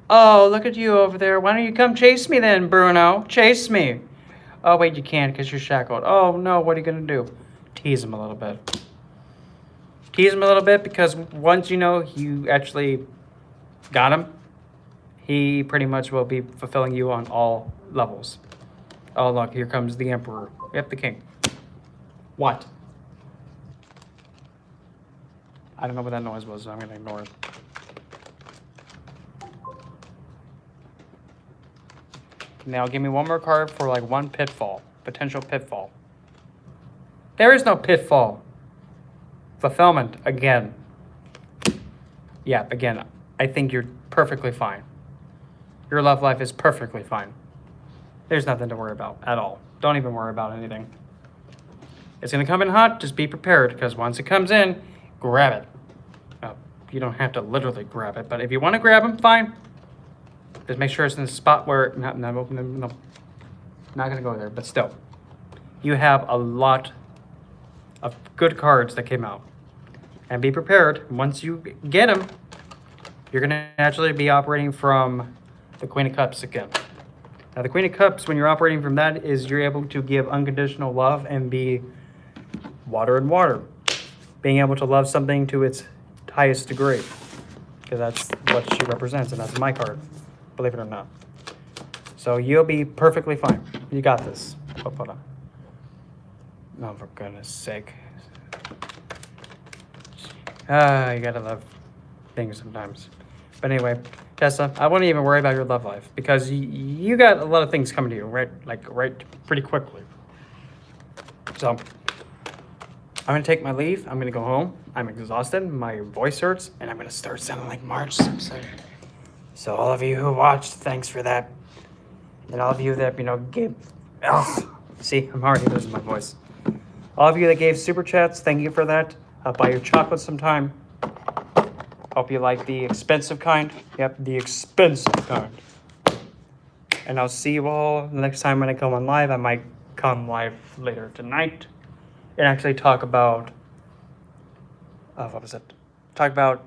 oh, look at you over there. Why don't you come chase me then, Bruno? Chase me. Oh, wait, you can't because you're shackled. Oh, no, what are you going to do? Tease him a little bit. Tease him a little bit because once you know you actually got him, he pretty much will be fulfilling you on all levels. Oh, look, here comes the Emperor. Yep, the King. What? I don't know what that noise was, so I'm going to ignore it. Now, give me one more card for like one pitfall. Potential pitfall. There is no pitfall. Fulfillment, again. Yeah, again. I think you're perfectly fine. Your love life is perfectly fine. There's nothing to worry about at all. Don't even worry about anything. It's going to come in hot. Just be prepared, because once it comes in, grab it. You don't have to literally grab it, but if you want to grab them, fine. Just make sure it's in the spot where... No. Not going to go there, but still. You have a lot of good cards that came out. And be prepared. Once you get them, you're going to naturally be operating from the Queen of Cups again. Now, the Queen of Cups, when you're operating from that, is you're able to give unconditional love and be water and water. Being able to love something to its highest degree. Because that's what she represents, and that's my card. Believe it or not. So you'll be perfectly fine. You got this. Oh, hold on. No, for goodness sake. You gotta love things sometimes. But anyway, Tessa, I wouldn't even worry about your love life, because you got a lot of things coming to you, right pretty quickly. So, I'm gonna take my leave. I'm gonna go home. I'm exhausted. My voice hurts, and I'm gonna start sounding like March Simpson. So all of you who watched, thanks for that. And all of you that, gave... Oh, see, I'm already losing my voice. All of you that gave super chats, thank you for that. I'll buy your chocolate sometime. Hope you like the expensive kind. Yep, the expensive kind. And I'll see you all the next time when I come on live. I might come live later tonight and actually talk about... what was it? Talk about,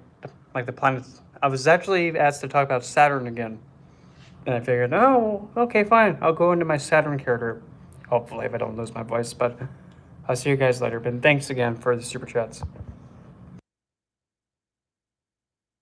the planets. I was actually asked to talk about Saturn again. And I figured, oh, okay, fine. I'll go into my Saturn character. Hopefully, if I don't lose my voice. But I'll see you guys later. But thanks again for the super chats.